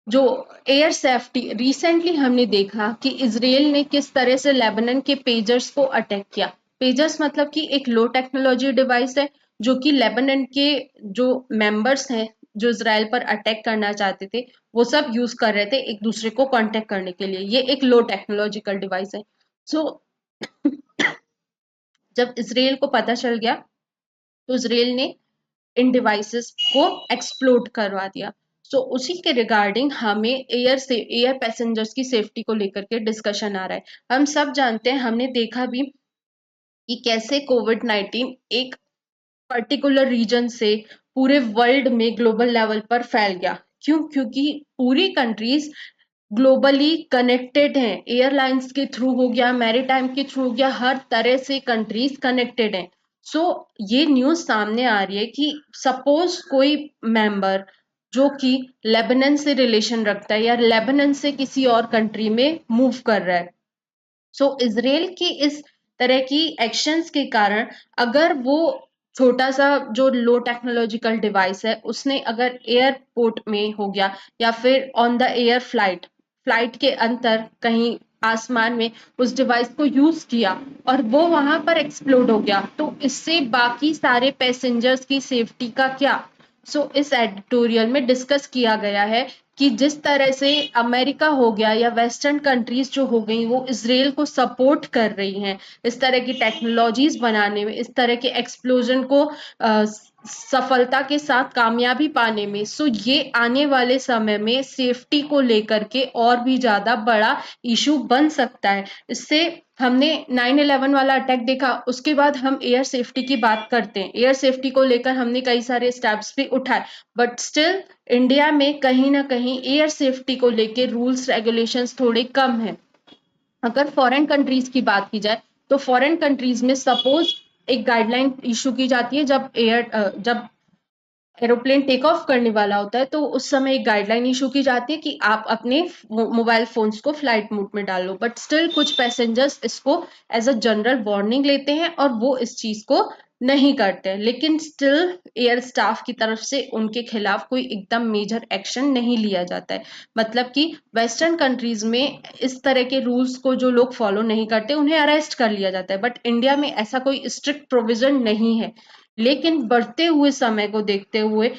जो एयर सेफ्टी। रिसेंटली हमने देखा कि इजराइल ने किस तरह से लेबनान के पेजर्स को अटैक किया। पेजर्स मतलब कि एक लो टेक्नोलॉजी डिवाइस है जो कि लेबनान के जो मेंबर्स हैं जो इसराइल पर अटैक करना चाहते थे वो सब यूज कर रहे थे एक दूसरे को कांटेक्ट करने के लिए। ये एक लो टेक्नोलॉजिकल डिवाइस है। सो जब इसराइल को पता चल गया तो इसराइल ने इन डिवाइसेस को एक्सप्लोड करवा दिया। सो उसी के रिगार्डिंग हमें एयर पैसेंजर्स की सेफ्टी को लेकर के डिस्कशन आ रहा है। हम सब जानते हैं, हमने देखा भी कि कैसे कोविड-19 एक पर्टिकुलर रीजन से पूरे वर्ल्ड में ग्लोबल लेवल पर फैल गया। क्यों? क्योंकि पूरी कंट्रीज ग्लोबली कनेक्टेड हैं। एयरलाइंस के थ्रू हो गया, मैरीटाइम के थ्रू हो गया, हर तरह से कंट्रीज कनेक्टेड हैं। सो ये न्यूज सामने आ रही है कि सपोज कोई मेंबर जो कि लेबनान से रिलेशन रखता है या लेबनान से किसी और कंट्री में मूव कर रहा है, सो इसराइल की इस तरह की एक्शंस के कारण अगर वो छोटा सा जो लो टेक्नोलॉजिकल डिवाइस है उसने अगर एयरपोर्ट में हो गया या फिर ऑन द एयर फ्लाइट के अंतर कहीं आसमान में उस डिवाइस को यूज किया और वो वहां पर एक्सप्लोड हो गया, तो इससे बाकी सारे पैसेंजर्स की सेफ्टी का क्या? इस एडिटोरियल में डिस्कस किया गया है कि जिस तरह से अमेरिका हो गया या वेस्टर्न कंट्रीज जो हो गई वो इसराइल को सपोर्ट कर रही हैं इस तरह की टेक्नोलॉजीज बनाने में, इस तरह के एक्सप्लोजन को सफलता के साथ कामयाबी पाने में। ये आने वाले समय में सेफ्टी को लेकर के और भी ज्यादा बड़ा इशू बन सकता है। इससे हमने 9/11 वाला अटैक देखा, उसके बाद हम एयर सेफ्टी की बात करते हैं। एयर सेफ्टी को लेकर हमने कई सारे स्टेप्स भी उठाए, बट स्टिल इंडिया में कहीं ना कहीं एयर सेफ्टी को लेकर रूल्स रेगुलेशंस थोड़े कम हैं। अगर फॉरेन कंट्रीज की बात की जाए तो फॉरेन कंट्रीज में सपोज एक गाइडलाइन इशू की जाती है जब एरोप्लेन टेक ऑफ करने वाला होता है, तो उस समय एक गाइडलाइन इशू की जाती है कि आप अपने मोबाइल फोन्स को फ्लाइट मोड में डालो। बट स्टिल कुछ पैसेंजर्स इसको एज अ जनरल वार्निंग लेते हैं और वो इस चीज को नहीं करते हैं, लेकिन स्टिल एयर स्टाफ की तरफ से उनके खिलाफ कोई एकदम मेजर एक्शन नहीं लिया जाता है। मतलब कि वेस्टर्न कंट्रीज में इस तरह के रूल्स को जो लोग फॉलो नहीं करते उन्हें अरेस्ट कर लिया जाता है, बट इंडिया में ऐसा कोई स्ट्रिक्ट प्रोविजन नहीं है। लेकिन बढ़ते हुए समय को देखते हुए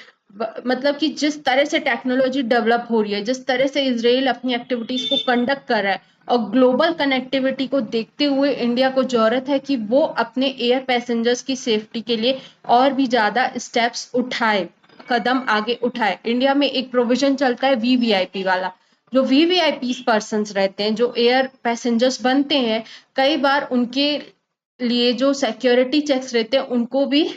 मतलब कि जिस तरह से टेक्नोलॉजी डेवलप हो रही है, जिस तरह से इसराइल अपनी एक्टिविटीज को कंडक्ट कर रहा है और ग्लोबल कनेक्टिविटी को देखते हुए इंडिया को जरूरत है कि वो अपने एयर पैसेंजर्स की सेफ्टी के लिए और भी ज्यादा स्टेप्स उठाए, कदम आगे उठाए। इंडिया में एक प्रोविजन चलता है वीवीआईपी वाला। जो वीवीआईपी पर्सन रहते हैं, जो एयर पैसेंजर्स बनते हैं, कई बार उनके लिए जो सिक्योरिटी चेक्स रहते हैं उनको भी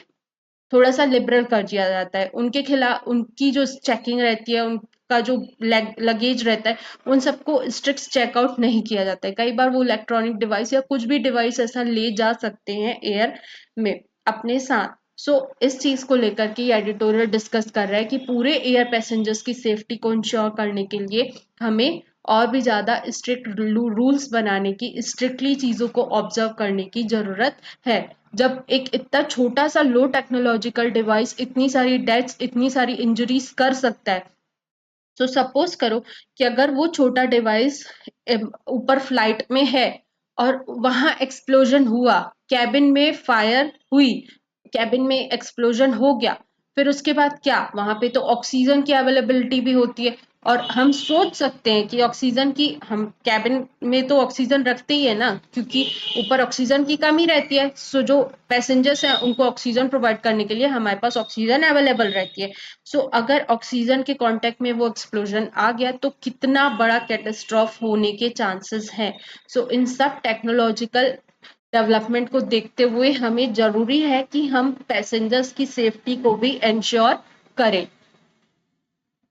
थोड़ा सा लिबरल कर दिया जाता है। उनके खिलाफ उनकी जो चेकिंग रहती है, उनका जो लगेज रहता है, उन सबको स्ट्रिक्ट चेकआउट नहीं किया जाता है। कई बार वो इलेक्ट्रॉनिक डिवाइस या कुछ भी डिवाइस ऐसा ले जा सकते हैं एयर में अपने साथ। इस चीज को लेकर के एडिटोरियल डिस्कस कर रहा है कि पूरे एयर पैसेंजर्स की सेफ्टी को इंश्योर करने के लिए हमें और भी ज्यादा स्ट्रिक्ट रूल्स बनाने की, स्ट्रिक्टली चीजों को ऑब्जर्व करने की जरूरत है। जब एक इतना छोटा सा लो टेक्नोलॉजिकल डिवाइस इतनी सारी डेथ्स, इतनी सारी इंजरीज कर सकता है, तो सपोज करो कि अगर वो छोटा डिवाइस ऊपर फ्लाइट में है और वहां एक्सप्लोजन हुआ, कैबिन में फायर हुई, कैबिन में एक्सप्लोजन हो गया, फिर उसके बाद क्या? वहां पे तो ऑक्सीजन की अवेलेबिलिटी भी होती है और हम सोच सकते हैं कि ऑक्सीजन की, हम कैबिन में तो ऑक्सीजन रखते ही है ना, क्योंकि ऊपर ऑक्सीजन की कमी रहती है। जो पैसेंजर्स हैं उनको ऑक्सीजन प्रोवाइड करने के लिए हमारे पास ऑक्सीजन अवेलेबल रहती है। अगर ऑक्सीजन के कांटेक्ट में वो एक्सप्लोजन आ गया तो कितना बड़ा कैटास्ट्रॉफ होने के चांसेस हैं। इन सब टेक्नोलॉजिकल डेवलपमेंट को देखते हुए हमें जरूरी है कि हम पैसेंजर्स की सेफ्टी को भी इंश्योर करें।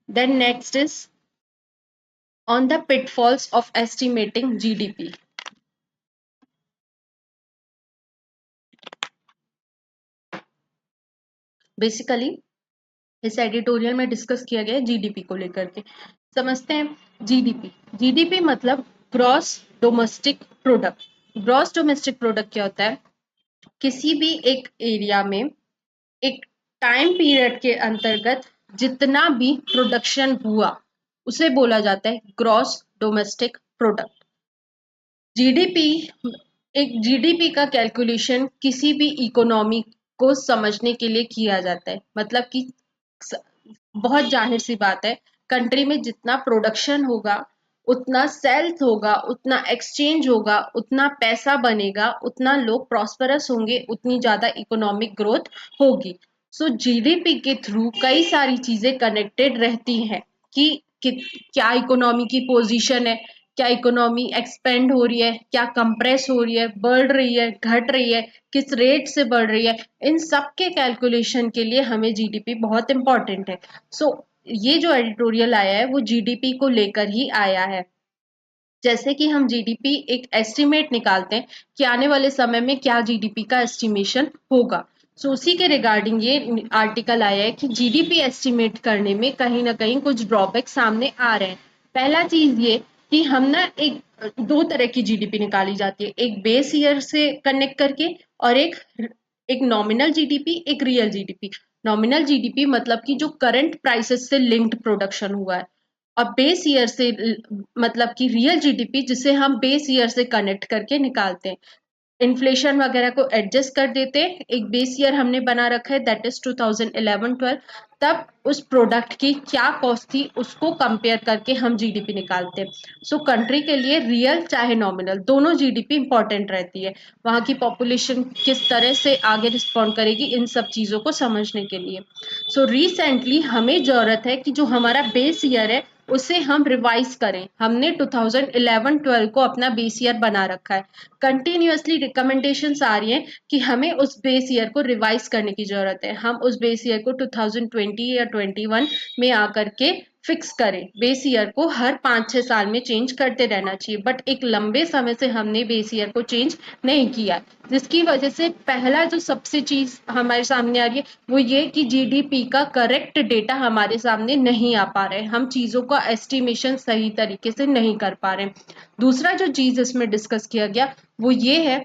Then next is on the pitfalls of estimating GDP. Basically इस एडिटोरियल में डिस्कस किया गया है जीडीपी को लेकर के। समझते हैं जीडीपी। जीडीपी मतलब gross domestic product. Gross domestic product क्या होता है? किसी भी एक एरिया में एक टाइम पीरियड के अंतर्गत जितना भी प्रोडक्शन हुआ उसे बोला जाता है ग्रॉस डोमेस्टिक प्रोडक्ट। जीडीपी एक जीडीपी का कैलकुलेशन किसी भी इकोनॉमी को समझने के लिए किया जाता है। मतलब कि स- बहुत जाहिर सी बात है, कंट्री में जितना प्रोडक्शन होगा, उतना सेल्स होगा, उतना एक्सचेंज होगा, उतना पैसा बनेगा, उतना लोग प्रॉस्परस होंगे, उतनी ज्यादा इकोनॉमिक ग्रोथ होगी। सो जीडीपी के थ्रू कई सारी चीजें कनेक्टेड रहती हैं कि क्या इकोनॉमी की पोजीशन है, क्या इकोनॉमी एक्सपेंड हो रही है, क्या कंप्रेस हो रही है, बढ़ रही है, घट रही है, किस रेट से बढ़ रही है। इन सब के कैलकुलेशन के लिए हमें जीडीपी बहुत इंपॉर्टेंट है। सो ये जो एडिटोरियल आया है वो जीडीपी को लेकर ही आया है। जैसे कि हम जीडीपी एक एस्टिमेट निकालते हैं कि आने वाले समय में क्या जीडीपी का एस्टिमेशन होगा। सो उसी के रिगार्डिंग ये आर्टिकल आया है कि जीडीपी एस्टिमेट करने में कहीं ना कहीं कुछ ड्रॉबैक सामने आ रहे हैं। पहला चीज ये कि हम ना एक दो तरह की जीडीपी निकाली जाती है, एक बेस ईयर से कनेक्ट करके और एक एक नॉमिनल जीडीपी, एक रियल जीडीपी। नॉमिनल जीडीपी मतलब कि जो करंट प्राइसेस से लिंक्ड प्रोडक्शन हुआ है, और बेस ईयर से मतलब कि रियल जीडीपी जिसे हम बेस ईयर से कनेक्ट करके निकालते हैं, इन्फ्लेशन वगैरह को एडजस्ट कर देते हैं। एक बेस ईयर हमने बना रखा है, दैट इज 2011-12। तब उस प्रोडक्ट की क्या कॉस्ट थी उसको कंपेयर करके हम जीडीपी निकालते हैं। सो कंट्री के लिए रियल चाहे नॉमिनल दोनों जीडीपी इंपॉर्टेंट रहती है। वहां की पॉपुलेशन किस तरह से आगे रिस्पॉन्ड करेगी, इन सब चीजों को समझने के लिए। सो रिसेंटली हमें जरूरत है कि जो हमारा बेस ईयर है उसे हम रिवाइज करें। हमने 2011-12 को अपना बेस ईयर बना रखा है, कंटिन्यूअसली रिकमेंडेशंस आ रही हैं कि हमें उस बेस ईयर को रिवाइज करने की जरूरत है। हम उस बेस ईयर को 2020 या 21 में आकर के फिक्स करें। बेस ईयर को हर 5-6 साल में चेंज करते रहना चाहिए, बट एक लंबे समय से हमने बेस ईयर को चेंज नहीं किया, जिसकी वजह से पहला जो सबसे चीज हमारे सामने आ रही है वो ये कि जीडीपी का करेक्ट डेटा हमारे सामने नहीं आ पा रहा है, हम चीजों का एस्टिमेशन सही तरीके से नहीं कर पा रहे हैं। दूसरा जो चीज इसमें डिस्कस किया गया वो ये है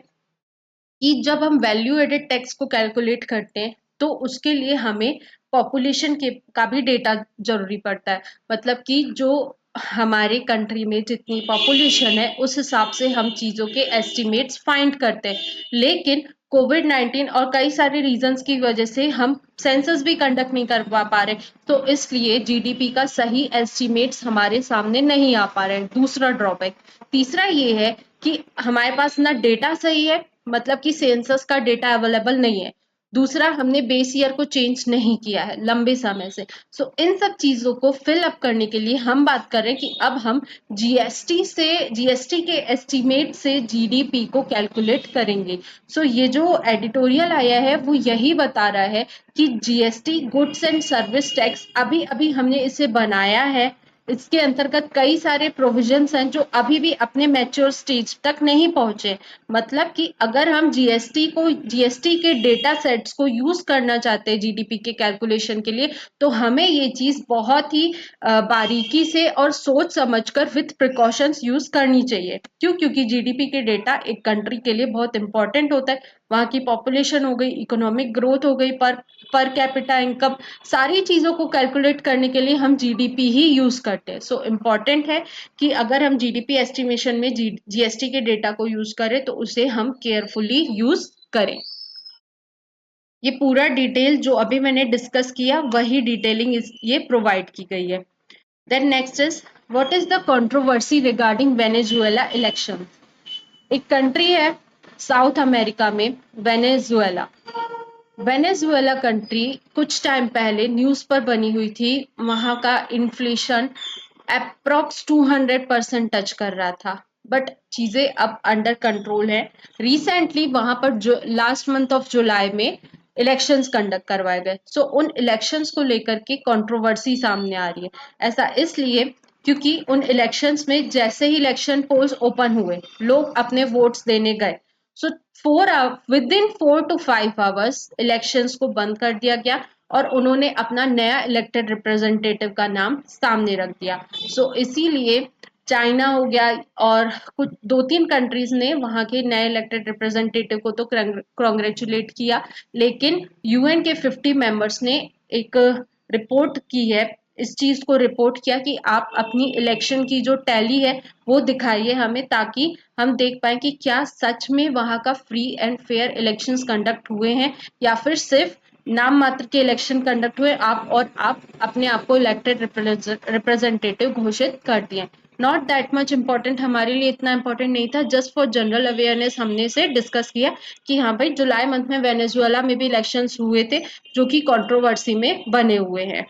कि जब हम वैल्यू एडेड टैक्स को कैलकुलेट करते हैं तो उसके लिए हमें पॉपुलेशन के का भी डेटा जरूरी पड़ता है। मतलब कि जो हमारे कंट्री में जितनी पॉपुलेशन है उस हिसाब से हम चीजों के एस्टिमेट्स फाइंड करते हैं, लेकिन कोविड-19 और कई सारे रीजंस की वजह से हम सेंसस भी कंडक्ट नहीं कर पा रहे, तो इसलिए जीडीपी का सही एस्टिमेट्स हमारे सामने नहीं आ पा रहे हैं। दूसरा ड्रॉबैक। तीसरा ये है कि हमारे पास ना डेटा सही है, मतलब कि सेंसस का डेटा अवेलेबल नहीं है। दूसरा, हमने बेस ईयर को चेंज नहीं किया है लंबे समय से। सो इन सब चीजों को फिल अप करने के लिए हम बात कर रहे हैं कि अब हम जीएसटी के एस्टीमेट से जीडीपी को कैलकुलेट करेंगे। सो ये जो एडिटोरियल आया है वो यही बता रहा है कि GST goods and service tax अभी अभी हमने इसे बनाया है। इसके अंतर्गत कई सारे प्रोविजंस हैं जो अभी भी अपने मैच्योर स्टेज तक नहीं पहुंचे। मतलब कि अगर हम जीएसटी के डेटा सेट्स को यूज करना चाहते हैं जीडीपी के कैलकुलेशन के लिए, तो हमें ये चीज बहुत ही बारीकी से और सोच समझकर विथ प्रिकॉशंस यूज करनी चाहिए। क्यों? क्योंकि जीडीपी के डेटा एक कंट्री के लिए बहुत इंपॉर्टेंट होता है। वहां की पॉपुलेशन हो गई, इकोनॉमिक ग्रोथ हो गई, पर पर कैपिटा इनकम, सारी चीजों को कैलकुलेट करने के लिए हम जीडीपी ही यूज करते हैं। सो इम्पॉर्टेंट है कि अगर हम जीडीपी एस्टिमेशन में जीएसटी के डेटा को यूज करें तो उसे हम केयरफुली यूज करें। ये पूरा डिटेल जो अभी मैंने डिस्कस किया वही डिटेलिंग ये प्रोवाइड की गई है। Then next is, what is the controversy regarding Venezuela election. एक कंट्री है साउथ अमेरिका में, वेनेजुएला। वेनेजुएला कंट्री कुछ टाइम पहले न्यूज पर बनी हुई थी। वहां का इन्फ्लेशन अप्रोक्स 200% टच कर रहा था, बट चीजें अब अंडर कंट्रोल है। रिसेंटली वहां पर जो लास्ट मंथ ऑफ जुलाई में इलेक्शंस कंडक्ट करवाए गए। सो उन इलेक्शंस को लेकर के कंट्रोवर्सी सामने आ रही है। ऐसा इसलिए क्योंकि उन इलेक्शंस में जैसे ही इलेक्शन पोल्स ओपन हुए, लोग अपने वोट्स देने गए। So with in 4 to 5 hours elections को बंद कर दिया गया और उन्होंने अपना नया इलेक्टेड रिप्रेजेंटेटिव का नाम सामने रख दिया। सो इसीलिए चाइना हो गया और कुछ 2-3 कंट्रीज ने वहां के नए इलेक्टेड रिप्रेजेंटेटिव को तो कॉन्ग्रेचुलेट किया, लेकिन यूएन के 50 मेंबर्स ने एक रिपोर्ट की है इस चीज को रिपोर्ट किया कि आप अपनी इलेक्शन की जो टैली है वो दिखाइए हमें, ताकि हम देख पाए कि क्या सच में वहां का free and fair elections conduct हुए हैं या फिर सिर्फ नाम मात्र के इलेक्शन कंडक्ट हुए आप अपने आप को इलेक्टेड रिप्रेजेंटेटिव घोषित कर दिए। नॉट दैट मच इम्पोर्टेंट, हमारे लिए इतना इम्पोर्टेंट नहीं था, जस्ट फॉर जनरल अवेयरनेस हमने से डिस्कस किया कि हाँ भाई जुलाई मंथ में वेनेजुएला में भी इलेक्शंस हुए थे जो कि कंट्रोवर्सी में बने हुए हैं।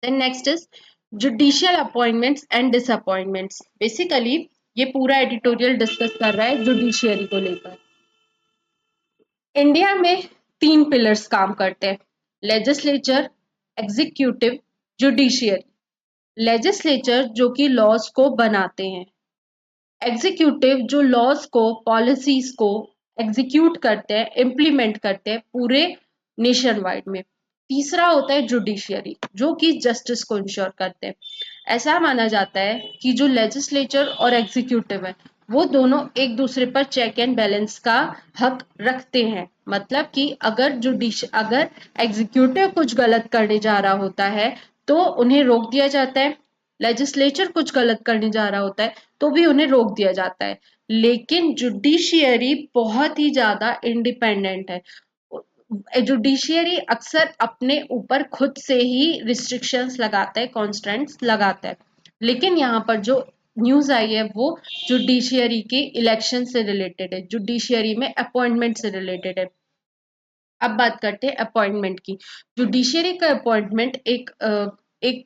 Then next is judicial appointments and disappointments. Basically ये पूरा एडिटोरियल डिस्कस कर रहा है जुडिशियरी को लेकर। इंडिया में तीन पिलर्स काम करते हैं, लेजिस्लेचर, एग्जीक्यूटिव, जुडिशियरी। लेजिस्लेचर जो कि लॉज को बनाते हैं, एग्जीक्यूटिव जो लॉज को पॉलिसीज को एग्जीक्यूट करते हैं, इम्प्लीमेंट करते हैं पूरे नेशन वाइड में। तीसरा होता है जुडिशियरी जो कि जस्टिस को इंश्योर करते हैं। ऐसा माना जाता है कि जो लेजिस्लेचर और एग्जीक्यूटिव है वो दोनों एक दूसरे पर चेक एंड बैलेंस का हक रखते हैं। मतलब कि अगर एग्जीक्यूटिव कुछ गलत करने जा रहा होता है तो उन्हें रोक दिया जाता है, लेजिस्लेचर कुछ गलत करने जा रहा होता है तो भी उन्हें रोक दिया जाता है। लेकिन जुडिशियरी बहुत ही ज्यादा इंडिपेंडेंट है। जुडिशियरी अक्सर अपने ऊपर खुद से ही रिस्ट्रिक्शंस लगाता है, कॉन्स्टेंट्स लगाता है। लेकिन यहाँ पर जो न्यूज आई है वो जुडिशियरी के इलेक्शन से रिलेटेड है, जुडिशियरी में अपॉइंटमेंट से रिलेटेड है। अब बात करते हैं अपॉइंटमेंट की। जुडिशियरी का अपॉइंटमेंट एक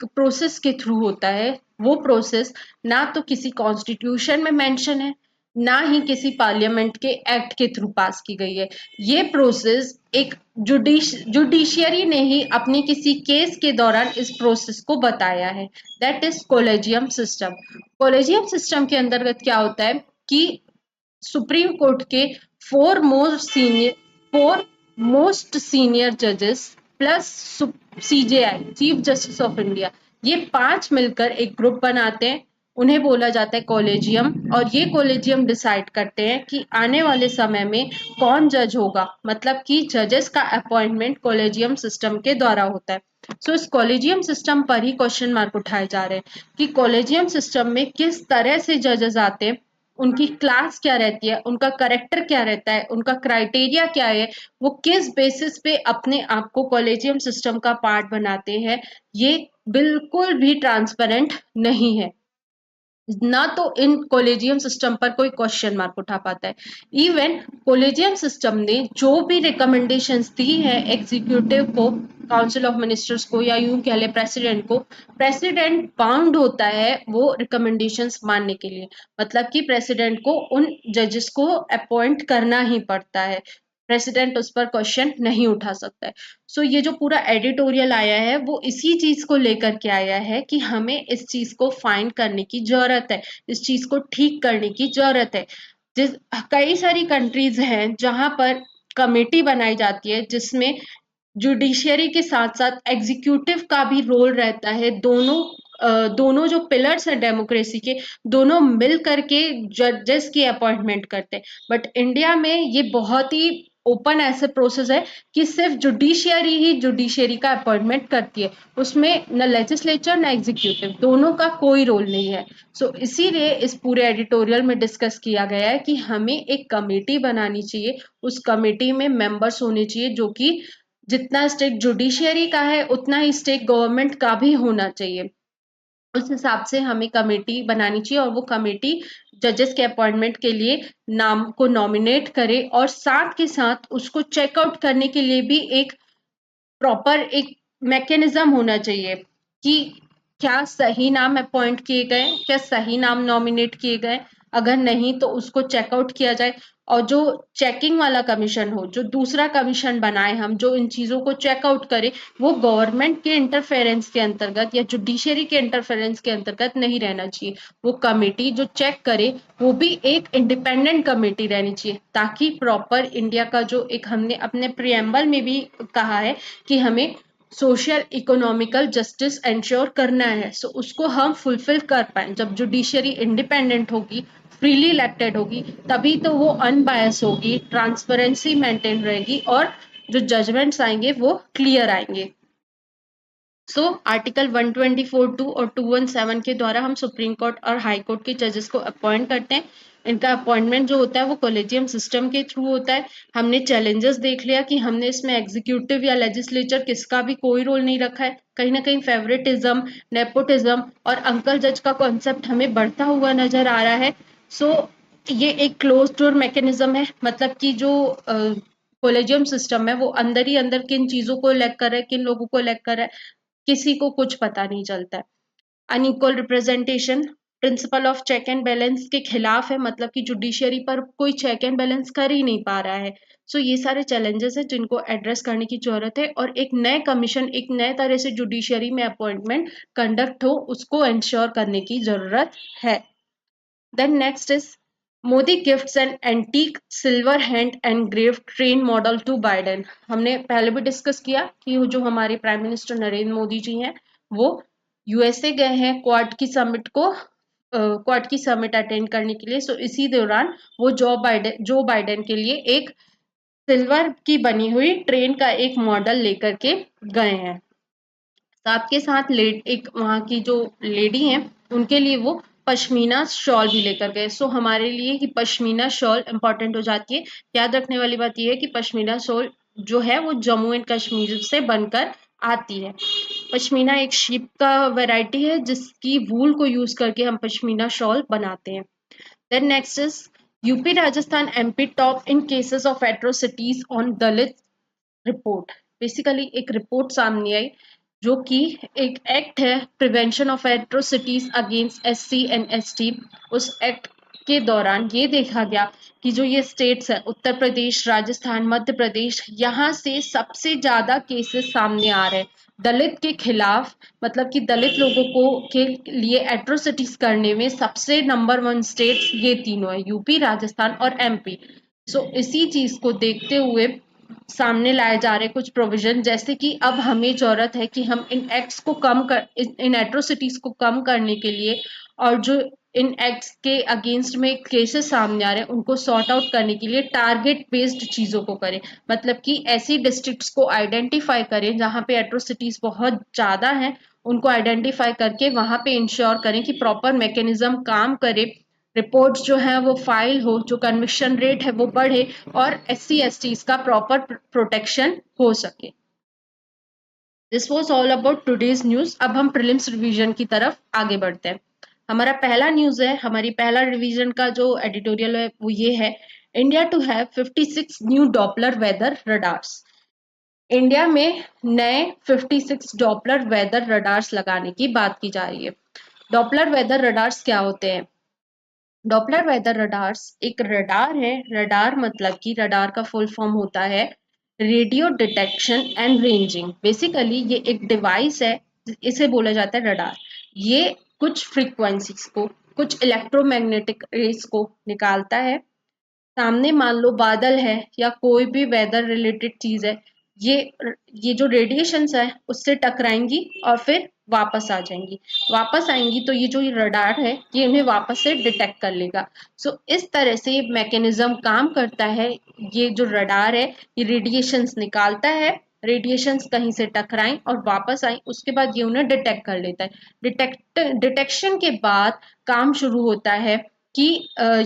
प्रोसेस के थ्रू होता है। वो प्रोसेस ना तो किसी कॉन्स्टिट्यूशन में मेंशन है, ना ही किसी पार्लियामेंट के एक्ट के थ्रू पास की गई है। ये प्रोसेस एक जुडिशियरी ने ही अपनी किसी केस के दौरान इस प्रोसेस को बताया है। That is collegium system. Collegium system के अंतर्गत क्या होता है कि सुप्रीम कोर्ट के फोर मोस्ट सीनियर जजेस plus CJI, chief justice of India, ये पांच मिलकर एक ग्रुप बनाते हैं। उन्हें बोला जाता है कॉलेजियम, और ये कॉलेजियम डिसाइड करते हैं कि आने वाले समय में कौन जज होगा। मतलब कि जजेस का अपॉइंटमेंट कॉलेजियम सिस्टम के द्वारा होता है। सो इस कॉलेजियम सिस्टम पर ही क्वेश्चन मार्क उठाए जा रहे हैं कि कॉलेजियम सिस्टम में किस तरह से जजेस आते हैं, उनकी क्लास क्या रहती है, उनका करेक्टर क्या रहता है, उनका क्राइटेरिया क्या है, वो किस बेसिस पे अपने आप को कॉलेजियम सिस्टम का पार्ट बनाते हैं, ये बिल्कुल भी ट्रांसपेरेंट नहीं है। ना तो इन कॉलेजियम सिस्टम पर कोई क्वेश्चन मार्क उठा पाता है। इवन कॉलेजियम सिस्टम ने जो भी रिकमेंडेशंस दी है एग्जीक्यूटिव को, काउंसिल ऑफ मिनिस्टर्स को, या यूं कह ले प्रेसिडेंट को, प्रेसिडेंट बाउंड होता है वो रिकमेंडेशंस मानने के लिए। मतलब कि प्रेसिडेंट को उन जजेस को अपॉइंट करना ही पड़ता है, प्रेसिडेंट उस पर क्वेश्चन नहीं उठा सकता है। सो ये जो पूरा एडिटोरियल आया है वो इसी चीज को लेकर के आया है कि हमें इस चीज को फाइंड करने की जरूरत है, इस चीज को ठीक करने की जरूरत है। जिस कई सारी कंट्रीज हैं जहां पर कमेटी बनाई जाती है जिसमें जुडिशियरी के साथ साथ एग्जीक्यूटिव का भी रोल रहता है। दोनों जो पिलर्स है डेमोक्रेसी के, दोनों मिल करके जजेस की अपॉइंटमेंट करते हैं। बट इंडिया में ये बहुत ही ओपन ऐसे प्रोसेस है कि सिर्फ जुडिशियरी ही जुडिशियरी का अपॉइंटमेंट करती है, उसमें न लेजिस्लेचर न एग्जीक्यूटिव, दोनों का कोई रोल नहीं है। सो इसीलिए इस पूरे एडिटोरियल में डिस्कस किया गया है कि हमें एक कमेटी बनानी चाहिए, उस कमेटी में मेंबर्स होने चाहिए जो कि जितना स्टेक जुडिशियरी का है उतना ही स्टेक गवर्नमेंट का भी होना चाहिए। उस हिसाब से हमें कमेटी बनानी चाहिए और वो कमेटी जजेस के अपॉइंटमेंट के लिए नाम को नॉमिनेट करे, और साथ के साथ उसको चेकआउट करने के लिए भी एक प्रॉपर एक मैकेनिज्म होना चाहिए कि क्या सही नाम अपॉइंट किए गए, क्या सही नाम नॉमिनेट किए गए। अगर नहीं तो उसको चेकआउट किया जाए, और जो चेकिंग वाला कमीशन हो, जो दूसरा कमीशन बनाए हम जो इन चीजों को चेकआउट करे, वो गवर्नमेंट के इंटरफेरेंस के अंतर्गत या जुडिशियरी के इंटरफेरेंस के अंतर्गत नहीं रहना चाहिए। वो कमेटी जो चेक करे वो भी एक इंडिपेंडेंट कमेटी रहनी चाहिए, ताकि प्रॉपर इंडिया का जो एक हमने अपने प्रियम्बल में भी कहा है कि हमें सोशल इकोनॉमिकल जस्टिस एंश्योर करना है, सो उसको हम फुलफिल कर पाए। जब जुडिशियरी इंडिपेंडेंट होगी, फ्रीली इलेक्टेड होगी, तभी तो वो अनबायस होगी, ट्रांसपेरेंसी मेंटेन रहेगी, और जो जजमेंट्स आएंगे वो क्लियर आएंगे। सो आर्टिकल 124(2) और 217 के द्वारा हम सुप्रीम कोर्ट और हाई कोर्ट के जजेस को अपॉइंट करते हैं। इनका अपॉइंटमेंट जो होता है वो कॉलेजियम सिस्टम के थ्रू होता है। हमने चैलेंजेस देख लिया कि हमने इसमें एग्जीक्यूटिव या लेजिस्लेचर किसका भी कोई रोल नहीं रखा है। कहीं ना कहीं फेवरेटिज्म, नेपोटिज्म और अंकल जज का कॉन्सेप्ट हमें बढ़ता हुआ नजर आ रहा है। सो ये एक क्लोज डोर मैकेनिज्म है, मतलब कि जो कॉलेजियम सिस्टम है वो अंदर ही अंदर किन चीजों को इलेक्ट कर रहा है, किन लोगों को इलेक्ट कर रहा है, किसी को कुछ पता नहीं चलता है। Unequal representation, principle of check and balance के खिलाफ है, मतलब कि जुडिशियरी पर कोई चेक एंड बैलेंस कर ही नहीं पा रहा है। सो ये सारे चैलेंजेस है जिनको एड्रेस करने की जरूरत है और एक नए कमीशन, एक नए तरह से जुडिशियरी में अपॉइंटमेंट कंडक्ट हो उसको इंश्योर करने की जरूरत है। Then next is Modi gifts an antique silver hand engraved train model to Biden। हमने पहले भी डिस्कस किया कि जो हमारे प्राइम मिनिस्टर नरेंद्र मोदी जी हैं वो यूएसए गए हैं क्वाड की समिट अटेंड करने के लिए। सो इसी दौरान वो जो बाइडेन के लिए एक सिल्वर की बनी हुई ट्रेन का एक मॉडल लेकर के गए हैं। साथ के साथ एक वहाँ की जो लेडी हैं उनके लिए वो पश्मीना शॉल भी लेकर गए। सो हमारे लिए कि पश्मीना शॉल इंपॉर्टेंट हो जाती है। याद रखने वाली बात यह है कि पश्मीना शॉल जो है वो जम्मू एंड कश्मीर से बनकर आती है। पश्मीना एक शीप का वैरायटी है जिसकी वूल को यूज करके हम पश्मीना शॉल बनाते हैं। Then next is UP Rajasthan MP top in cases of atrocities on Dalit report. Basically एक रिपोर्ट सामने आई जो कि एक एक्ट है prevention of atrocities against SC and ST. उस एक्ट के दौरान ये देखा गया कि जो ये स्टेट्स है उत्तर प्रदेश, राजस्थान, मध्य प्रदेश, यहाँ से सबसे ज्यादा केसेस सामने आ रहे हैं दलित के खिलाफ। मतलब कि दलित लोगों को के लिए एट्रोसिटीज करने में सबसे नंबर 1 स्टेट्स ये तीनों है, यूपी, राजस्थान और एमपी। सो इसी चीज को देखते हुए सामने लाए जा रहे कुछ प्रोविजन, जैसे कि अब हमें जरूरत है कि हम इन एक्ट्स को इन एट्रोसिटीज को कम करने के लिए और जो इन एक्ट्स के अगेंस्ट में केसेस सामने आ रहे हैं उनको सॉर्ट आउट करने के लिए टारगेट बेस्ड चीजों को करें। मतलब कि ऐसी डिस्ट्रिक्ट्स को आइडेंटिफाई करें जहां पे एट्रोसिटीज बहुत ज्यादा हैं, उनको आइडेंटिफाई करके वहां पे इंश्योर करें कि प्रॉपर मैकेनिज्म काम करे, रिपोर्ट जो है वो फाइल हो, जो कन्विक्शन रेट है वो बढ़े और SC STs का प्रॉपर प्रोटेक्शन हो सके। This was all about today's news. अब हम प्रीलिम्स रिवीजन की तरफ आगे बढ़ते हैं। हमारा पहला न्यूज है, हमारी पहला रिवीजन का जो एडिटोरियल है वो ये है, India to have 56 new Doppler weather radars. India में नए 56 डॉपलर वेदर रडार्स लगाने की बात की जा रही है। डॉपलर वेदर रडार्स क्या होते हैं? डॉपलर वेदर रडार्स एक रडार है। रडार मतलब कि रडार का फुल फॉर्म होता है radio detection and ranging. Basically ये एक डिवाइस है, इसे बोला जाता है रडार। ये कुछ फ्रीक्वेंसीज को, कुछ इलेक्ट्रोमैग्नेटिक रेस को निकालता है। सामने मान लो बादल है या कोई भी वेदर रिलेटेड चीज है, ये ये जो रेडिएशंस है उससे टकराएंगी और फिर वापस आ जाएंगी। वापस आएंगी तो ये जो रडार है ये उन्हें वापस से डिटेक्ट कर लेगा। सो इस तरह से ये मैकेनिज्म काम करता है। ये जो रडार है ये रेडिएशंस निकालता है, रेडिएशंस कहीं से टकराएं और वापस आए, उसके बाद ये उन्हें डिटेक्ट कर लेता है। डिटेक्शन के बाद काम शुरू होता है कि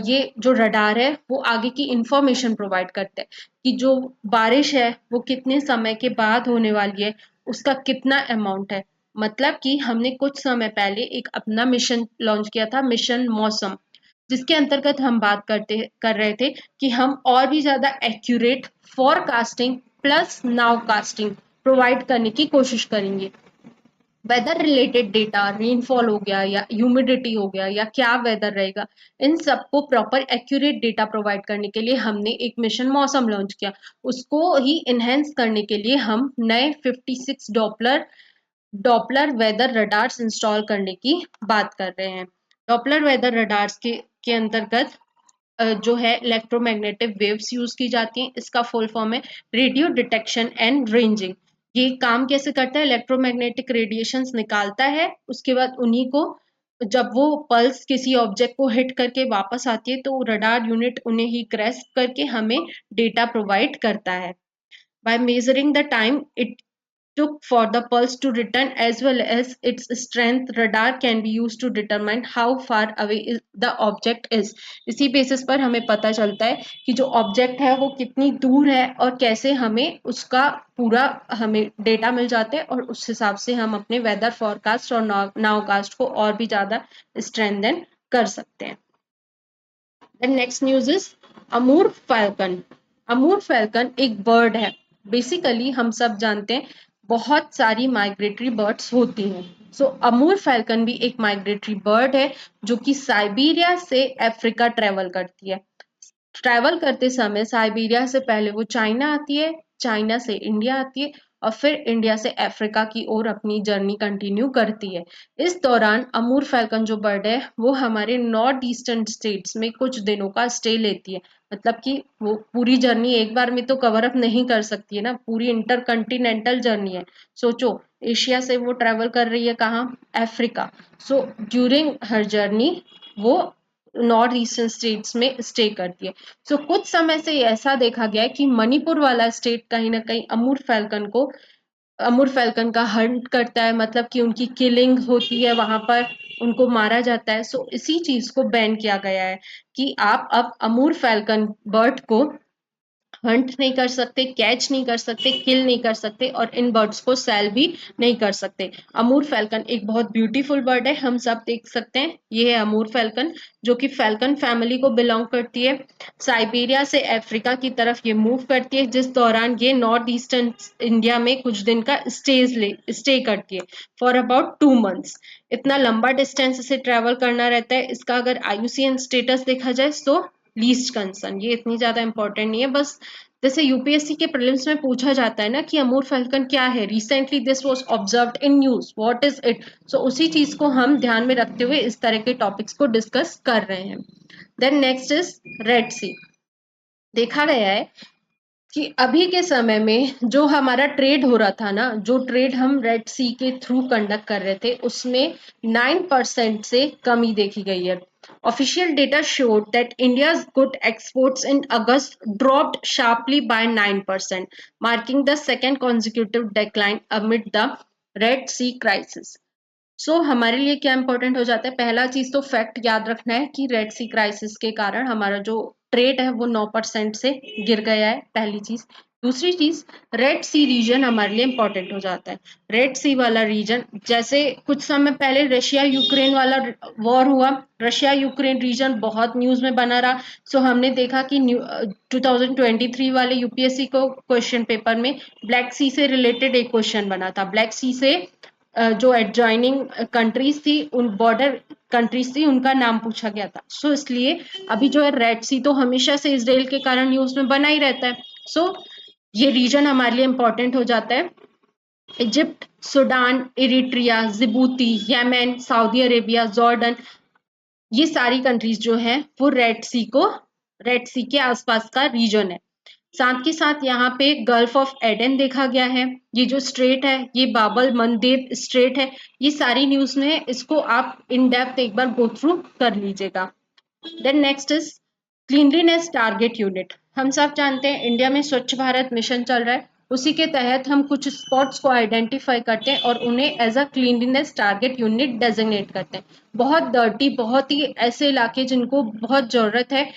ये जो रडार है वो आगे की इंफॉर्मेशन प्रोवाइड करता है कि जो बारिश है वो कितने समय के बाद होने वाली है, उसका कितना अमाउंट है। मतलब कि हमने कुछ समय पहले एक अपना मिशन लॉन्च किया था, मिशन मौसम, जिसके अंतर्गत हम बात कर रहे थे कि हम और भी ज्यादा एक्यूरेट फोरकास्टिंग प्लस नाउकास्टिंग प्रोवाइड करने की कोशिश करेंगे। वेदर रिलेटेड डेटा, रेनफॉल हो गया या ह्यूमिडिटी हो गया या क्या वेदर रहेगा, इन सबको प्रॉपर एक्यूरेट डेटा प्रोवाइड करने के लिए हमने एक मिशन मौसम लॉन्च किया। उसको ही इनहेंस करने के लिए हम नए 56 डॉपलर वेदर रडार्स इंस्टॉल करने की बात कर रहे हैं। डॉपलर वेदर रडार्स के अंतर्गत जो है इलेक्ट्रोमैग्नेटिक वेव्स यूज की जाती हैं। इसका फुल फॉर्म है रेडियो डिटेक्शन एंड रेंजिंग। ये काम कैसे करता है? इलेक्ट्रोमैग्नेटिक रेडिएशंस निकालता है, उसके बाद उन्हीं को जब वो पल्स किसी ऑब्जेक्ट को हिट करके वापस आती है तो रडार यूनिट उन्हें ही ग्रेस्प करके हमें डेटा प्रोवाइड करता है। By measuring the time it took for the pulse to return as well as its strength. Radar can be used to determine how far away the object is. इसी basis पर हमें पता चलता है कि जो ऑब्जेक्ट है वो कितनी दूर है और कैसे हमें उसका पूरा हमें डेटा मिल जाता है और उस हिसाब से हम अपने वेदर फोरकास्ट और नाउकास्ट को और भी ज्यादा स्ट्रेंथन कर सकते हैं. The next news is Amur falcon. Amur falcon एक बर्ड है. बेसिकली हम सब जानते हैं बहुत सारी माइग्रेटरी बर्ड्स होती हैं. सो अमूर फैल्कन भी एक माइग्रेटरी बर्ड है जो कि साइबेरिया से अफ्रीका ट्रेवल करती है. ट्रैवल करते समय साइबेरिया से पहले वो चाइना आती है, चाइना से इंडिया आती है और फिर इंडिया से अफ्रीका की ओर अपनी जर्नी कंटिन्यू करती है. इस दौरान अमूर फैल्कन जो बर्ड है वो हमारे नॉर्थ ईस्टर्न स्टेट्स में कुछ दिनों का स्टे लेती है. मतलब कि वो पूरी जर्नी एक बार में तो कवर अप नहीं कर सकती है ना, पूरी इंटरकंटिनेंटल जर्नी है. सोचो, एशिया से वो ट्रैवल कर रही है कहाँ, Africa. So during her journey वो नॉर्थ ईस्टर्न स्टेट्स में स्टे करती है. सो कुछ समय से ऐसा देखा गया है कि मणिपुर वाला स्टेट कहीं ना कहीं अमूर फैल्कन का हंट करता है, मतलब कि उनकी किलिंग होती है वहां पर, उनको मारा जाता है. सो इसी चीज को बैन किया गया है कि आप अब अमूर फैल्कन बर्ड को हंट नहीं कर सकते, कैच नहीं कर सकते, किल नहीं कर सकते और इन बर्ड्स को सेल भी नहीं कर सकते. अमूर फैल्कन एक बहुत ब्यूटीफुल बर्ड है, हम सब देख सकते हैं. ये है अमूर फैल्कन जो कि फैल्कन फैमिली को बिलोंग करती है. साइबेरिया से अफ्रीका की तरफ ये मूव करती है, जिस दौरान ये नॉर्थ ईस्टर्न इंडिया में कुछ दिन का स्टे करती है फॉर अबाउट 2 months. इतना लंबा डिस्टेंस इसे ट्रेवल करना रहता है. इसका अगर IUCN स्टेटस देखा जाए तो लीस्ट कंसर्न, ये इतनी ज्यादा इंपॉर्टेंट नहीं है. बस जैसे यूपीएससी के प्रीलिम्स में पूछा जाता है ना कि अमूर फैल्कन क्या है, recently this was observed in news, what is it. So उसी चीज को हम ध्यान में रखते हुए इस तरह के टॉपिक्स को डिस्कस कर रहे हैं. देन नेक्स्ट इज रेड सी. देखा गया है कि अभी के समय में जो हमारा ट्रेड हो रहा था ना, जो ट्रेड हम रेड सी के थ्रू कंडक्ट कर रहे थे, उसमें 9% से कमी देखी गई है. Official data showed that India's good exports in August dropped sharply by 9%, marking the second consecutive decline amid the Red Sea crisis. हमारे लिए क्या इंपॉर्टेंट हो जाता है, पहला चीज तो फैक्ट याद रखना है कि रेड सी क्राइसिस के कारण हमारा जो ट्रेड है वो 9% से गिर गया है, पहली चीज. दूसरी चीज, रेड सी रीजन हमारे लिए इंपॉर्टेंट हो जाता है. रेड सी वाला रीजन, जैसे कुछ समय पहले रशिया यूक्रेन वाला वॉर हुआ, रशिया यूक्रेन रीजन बहुत न्यूज में बना रहा. हमने देखा कि 2023 वाले यूपीएससी को क्वेश्चन पेपर में ब्लैक सी से रिलेटेड एक क्वेश्चन बना था. ब्लैक सी से जो एडजॉइनिंग कंट्रीज थी, उन बॉर्डर कंट्रीज थी, उनका नाम पूछा गया था. इसलिए अभी जो है रेड सी तो हमेशा से इसराइल के कारण न्यूज में बना ही रहता है. ये रीजन हमारे लिए इंपॉर्टेंट हो जाता है. Egypt, Sudan, Eritrea, Djibouti, Yemen, Saudi Arabia, Jordan, ये सारी कंट्रीज जो है वो रेड सी के आसपास का रीजन है. साथ के साथ यहाँ पे गल्फ ऑफ एडन देखा गया है. ये जो स्ट्रेट है ये बाबल मंदेब स्ट्रेट है. ये सारी न्यूज में, इसको आप इन डेप्थ एक बार गो थ्रू कर लीजिएगा. Then next is cleanliness target unit. हम सब जानते हैं इंडिया में स्वच्छ भारत मिशन चल रहा है. उसी के तहत हम कुछ स्पॉट्स को आइडेंटिफाई करते हैं और उन्हें as a cleanliness target unit designate करते हैं. बहुत डर्टी, बहुत ही ऐसे इलाके जिनको बहुत जरूरत है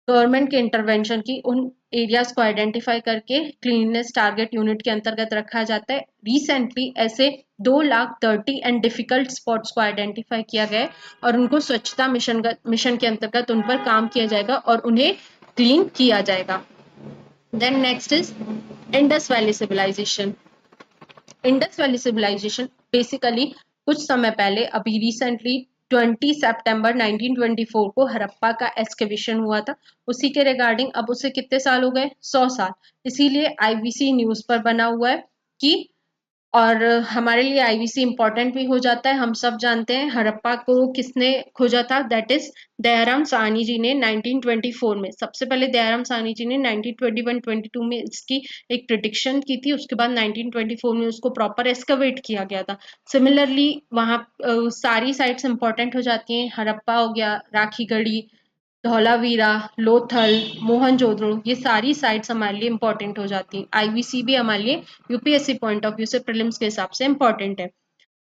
गवर्नमेंट के इंटरवेंशन की, उन एरियाज को आइडेंटिफाई करके क्लीननेस टारगेट यूनिट के अंतर्गत रखा जाता है. रिसेंटली ऐसे 2,30,000 एंड डिफिकल्ट स्पॉट्स को आइडेंटिफाई किया गया है और उनको स्वच्छता मिशन के अंतर्गत उन पर काम किया जाएगा और उन्हें क्लीन किया जाएगा. Then next is Indus valley civilisation. Indus valley civilisation basically कुछ समय पहले, अभी रिसेंटली 20 सितंबर 1924 को हड़प्पा का एक्सकवेशन हुआ था. उसी के रिगार्डिंग अब उसे कितने साल हो गए, 100 साल. इसीलिए आईवीसी न्यूज पर बना हुआ है कि, और हमारे लिए आईवीसी इंपॉर्टेंट भी हो जाता है. हम सब जानते हैं हड़प्पा को किसने खोजा था, दैट इज दयाराम साहनी जी ने 1924 में. सबसे पहले दयाराम साहनी जी ने 1921-22 में इसकी एक प्रिडिक्शन की थी. उसके बाद 1924 में उसको प्रॉपर एक्सकवेट किया गया था. सिमिलरली वहाँ सारी साइट्स इंपॉर्टेंट हो जाती हैं. हड़प्पा हो गया, राखीगढ़ी, धौलावीरा, लोथल, मोहनजोदड़ो, ये सारी साइट्स हमारे लिए इंपॉर्टेंट हो जाती हैं। आईवीसी भी हमारे लिए यूपीएससी पॉइंट ऑफ व्यू से प्रीलिम्स के हिसाब से इंपॉर्टेंट है।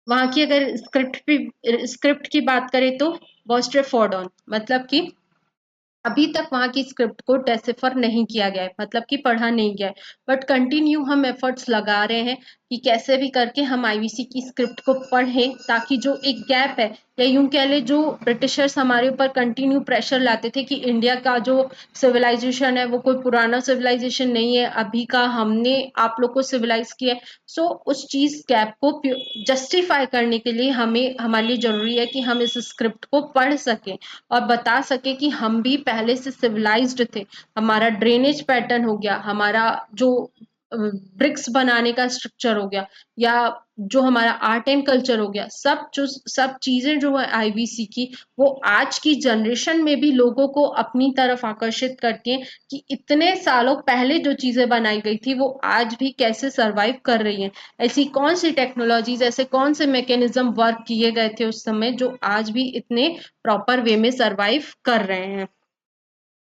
वहां की अगर स्क्रिप्ट की बात करें तो वॉस्ट्रे फॉर्डॉन, मतलब कि अभी तक वहां की स्क्रिप्ट को डेसिफर नहीं किया गया है, मतलब कि पढ़ा नहीं गया है, बट कंटिन्यू हम एफर्ट्स लगा रहे हैं कि कैसे भी करके हम आईवीसी की स्क्रिप्ट को पढ़ें, ताकि जो एक गैप है, या यूं कह ले जो ब्रिटिशर्स हमारे ऊपर कंटिन्यू प्रेशर लाते थे कि इंडिया का जो सिविलाइजेशन है वो कोई पुराना सिविलाइजेशन नहीं है, अभी का हमने आप लोग को सिविलाइज किया है। सो उस चीज गैप को जस्टिफाई करने के लिए हमें हमारे लिए जरूरी है कि हम इस स्क्रिप्ट को पढ़ सकें और बता सके कि हम भी पहले से सिविलाइज्ड थे। हमारा ड्रेनेज पैटर्न हो गया, हमारा जो ब्रिक्स बनाने का स्ट्रक्चर हो गया, या जो हमारा आर्ट एंड कल्चर हो गया, सब चीजें जो है आईवीसी की, वो आज की जनरेशन में भी लोगों को अपनी तरफ आकर्षित करती हैं कि इतने सालों पहले जो चीजें बनाई गई थी वो आज भी कैसे सरवाइव कर रही हैं। ऐसी कौन सी टेक्नोलॉजीज, ऐसे कौन से मैकेनिज्म वर्क किए गए थे उस समय जो आज भी इतने प्रॉपर वे में सरवाइव कर रहे हैं।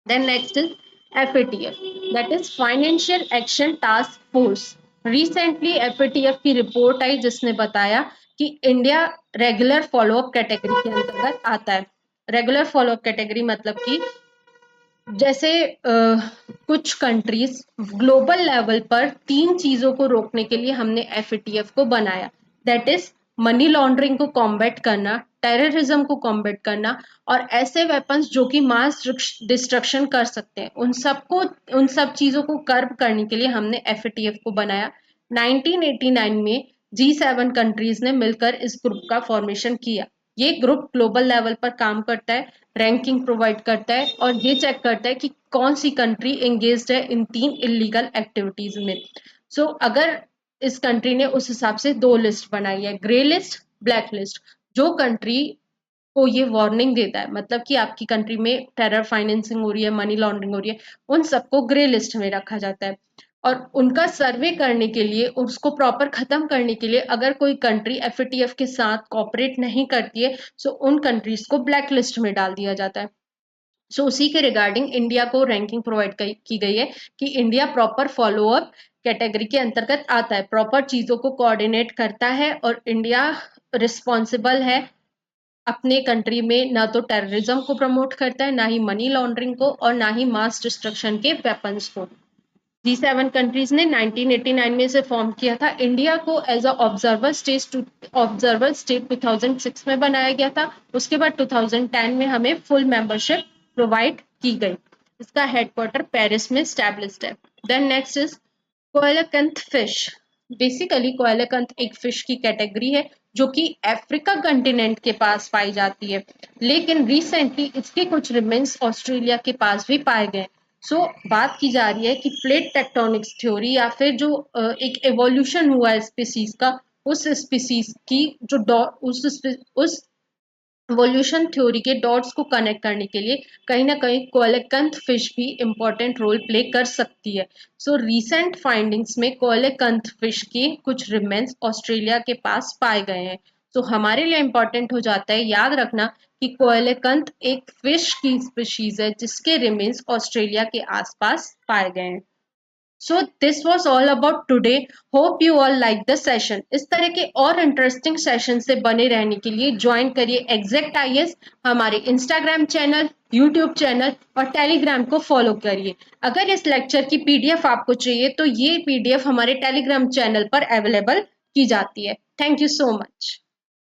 Then next is FATF, that is Financial Action Task Force. Recently FATF की रिपोर्ट आई जिसने बताया कि इंडिया रेगुलर फॉलोअप कैटेगरी के अंतर्गत आता है। रेगुलर फॉलोअप कैटेगरी मतलब कि जैसे कुछ कंट्रीज ग्लोबल लेवल पर 3 चीजों को रोकने के लिए हमने FATF को बनाया, दैट इज मनी लॉन्ड्रिंग को कॉम्बैट करना, टेररिज्म को कॉम्बैट करना, और ऐसे वेपन्स जो कि मास डिस्ट्रक्शन कर सकते हैं, उन सब चीजों को कर्ब करने के लिए हमने FATF को बनाया। 1989 में G7 कंट्रीज ने मिलकर इस ग्रुप का फॉर्मेशन किया। ये ग्रुप ग्लोबल लेवल पर काम करता है, रैंकिंग प्रोवाइड करता है और ये चेक करता है कि कौन सी कंट्री एंगेज्ड है इन 3 इलीगल एक्टिविटीज में। सो अगर इस कंट्री ने उस हिसाब से 2 लिस्ट बनाई है, ग्रे लिस्ट, ब्लैक लिस्ट। जो कंट्री को ये वार्निंग देता है, मतलब कि आपकी कंट्री में टेरर फाइनेंसिंग हो रही है, मनी लॉन्ड्रिंग हो रही है, उन सबको ग्रे लिस्ट में रखा जाता है। और उनका सर्वे करने के लिए, उसको प्रॉपर खत्म करने के लिए, अगर कोई कंट्री FATF के साथ कॉपरेट नहीं करती है, सो उन कंट्रीज को ब्लैक लिस्ट में डाल दिया जाता है। सो उसी के रिगार्डिंग इंडिया को रैंकिंग प्रोवाइड की गई है कि इंडिया प्रॉपर फॉलोअप कैटेगरी के अंतर्गत आता है, प्रॉपर चीजों को कोऑर्डिनेट करता है, और इंडिया रिस्पॉन्सिबल है अपने कंट्री में, ना तो टेररिज्म को प्रमोट करता है, ना ही मनी लॉन्ड्रिंग को, और ना ही मास डिस्ट्रक्शन के वेपन्स को। G7 कंट्रीज ने 1989 में इसे फॉर्म किया था। इंडिया को एज अ ऑब्जर्वर स्टेट 2006 में बनाया गया था। उसके बाद 2010 में हमें फुल मेंबरशिप प्रोवाइड की गई। इसका हेडक्वार्टर पेरिस में स्टैब्लिश्ड है। Then next is coelacanth fish. Basically coelacanth एक फिश की कैटेगरी है जो कि अफ्रीका कंटिनेंट के पास पाई जाती है, लेकिन रिसेंटली इसके कुछ रिमेन्स ऑस्ट्रेलिया के पास भी पाए गए। सो बात की जा रही है कि प्लेट टेक्टोनिक्स थ्योरी, या फिर जो एक एवोल्यूशन हुआ है स्पीसीज का, उस स्पीसीज की जो उस इवोल्यूशन थ्योरी के डॉट्स को कनेक्ट करने के लिए कहीं ना कहीं कोएलेकंथ फिश भी इंपॉर्टेंट रोल प्ले कर सकती है। सो रीसेंट फाइंडिंग्स में कोएलेकंथ फिश के कुछ रिमेन्स ऑस्ट्रेलिया के पास पाए गए हैं। सो हमारे लिए इंपॉर्टेंट हो जाता है याद रखना कि कोएलेकंथ एक फिश की स्पीशीज है जिसके रिमेन्स ऑस्ट्रेलिया के आसपास पाए गए हैं। So this was all about today. Hope you all like the session. इस तरह के और इंटरेस्टिंग सेशन से बने रहने के लिए ज्वाइन करिए एग्जैक्ट आईएएस, हमारे इंस्टाग्राम चैनल, यूट्यूब चैनल और टेलीग्राम को फॉलो करिए। अगर इस लेक्चर की पीडीएफ आपको चाहिए तो ये पीडीएफ हमारे टेलीग्राम चैनल पर अवेलेबल की जाती है। Thank you so much.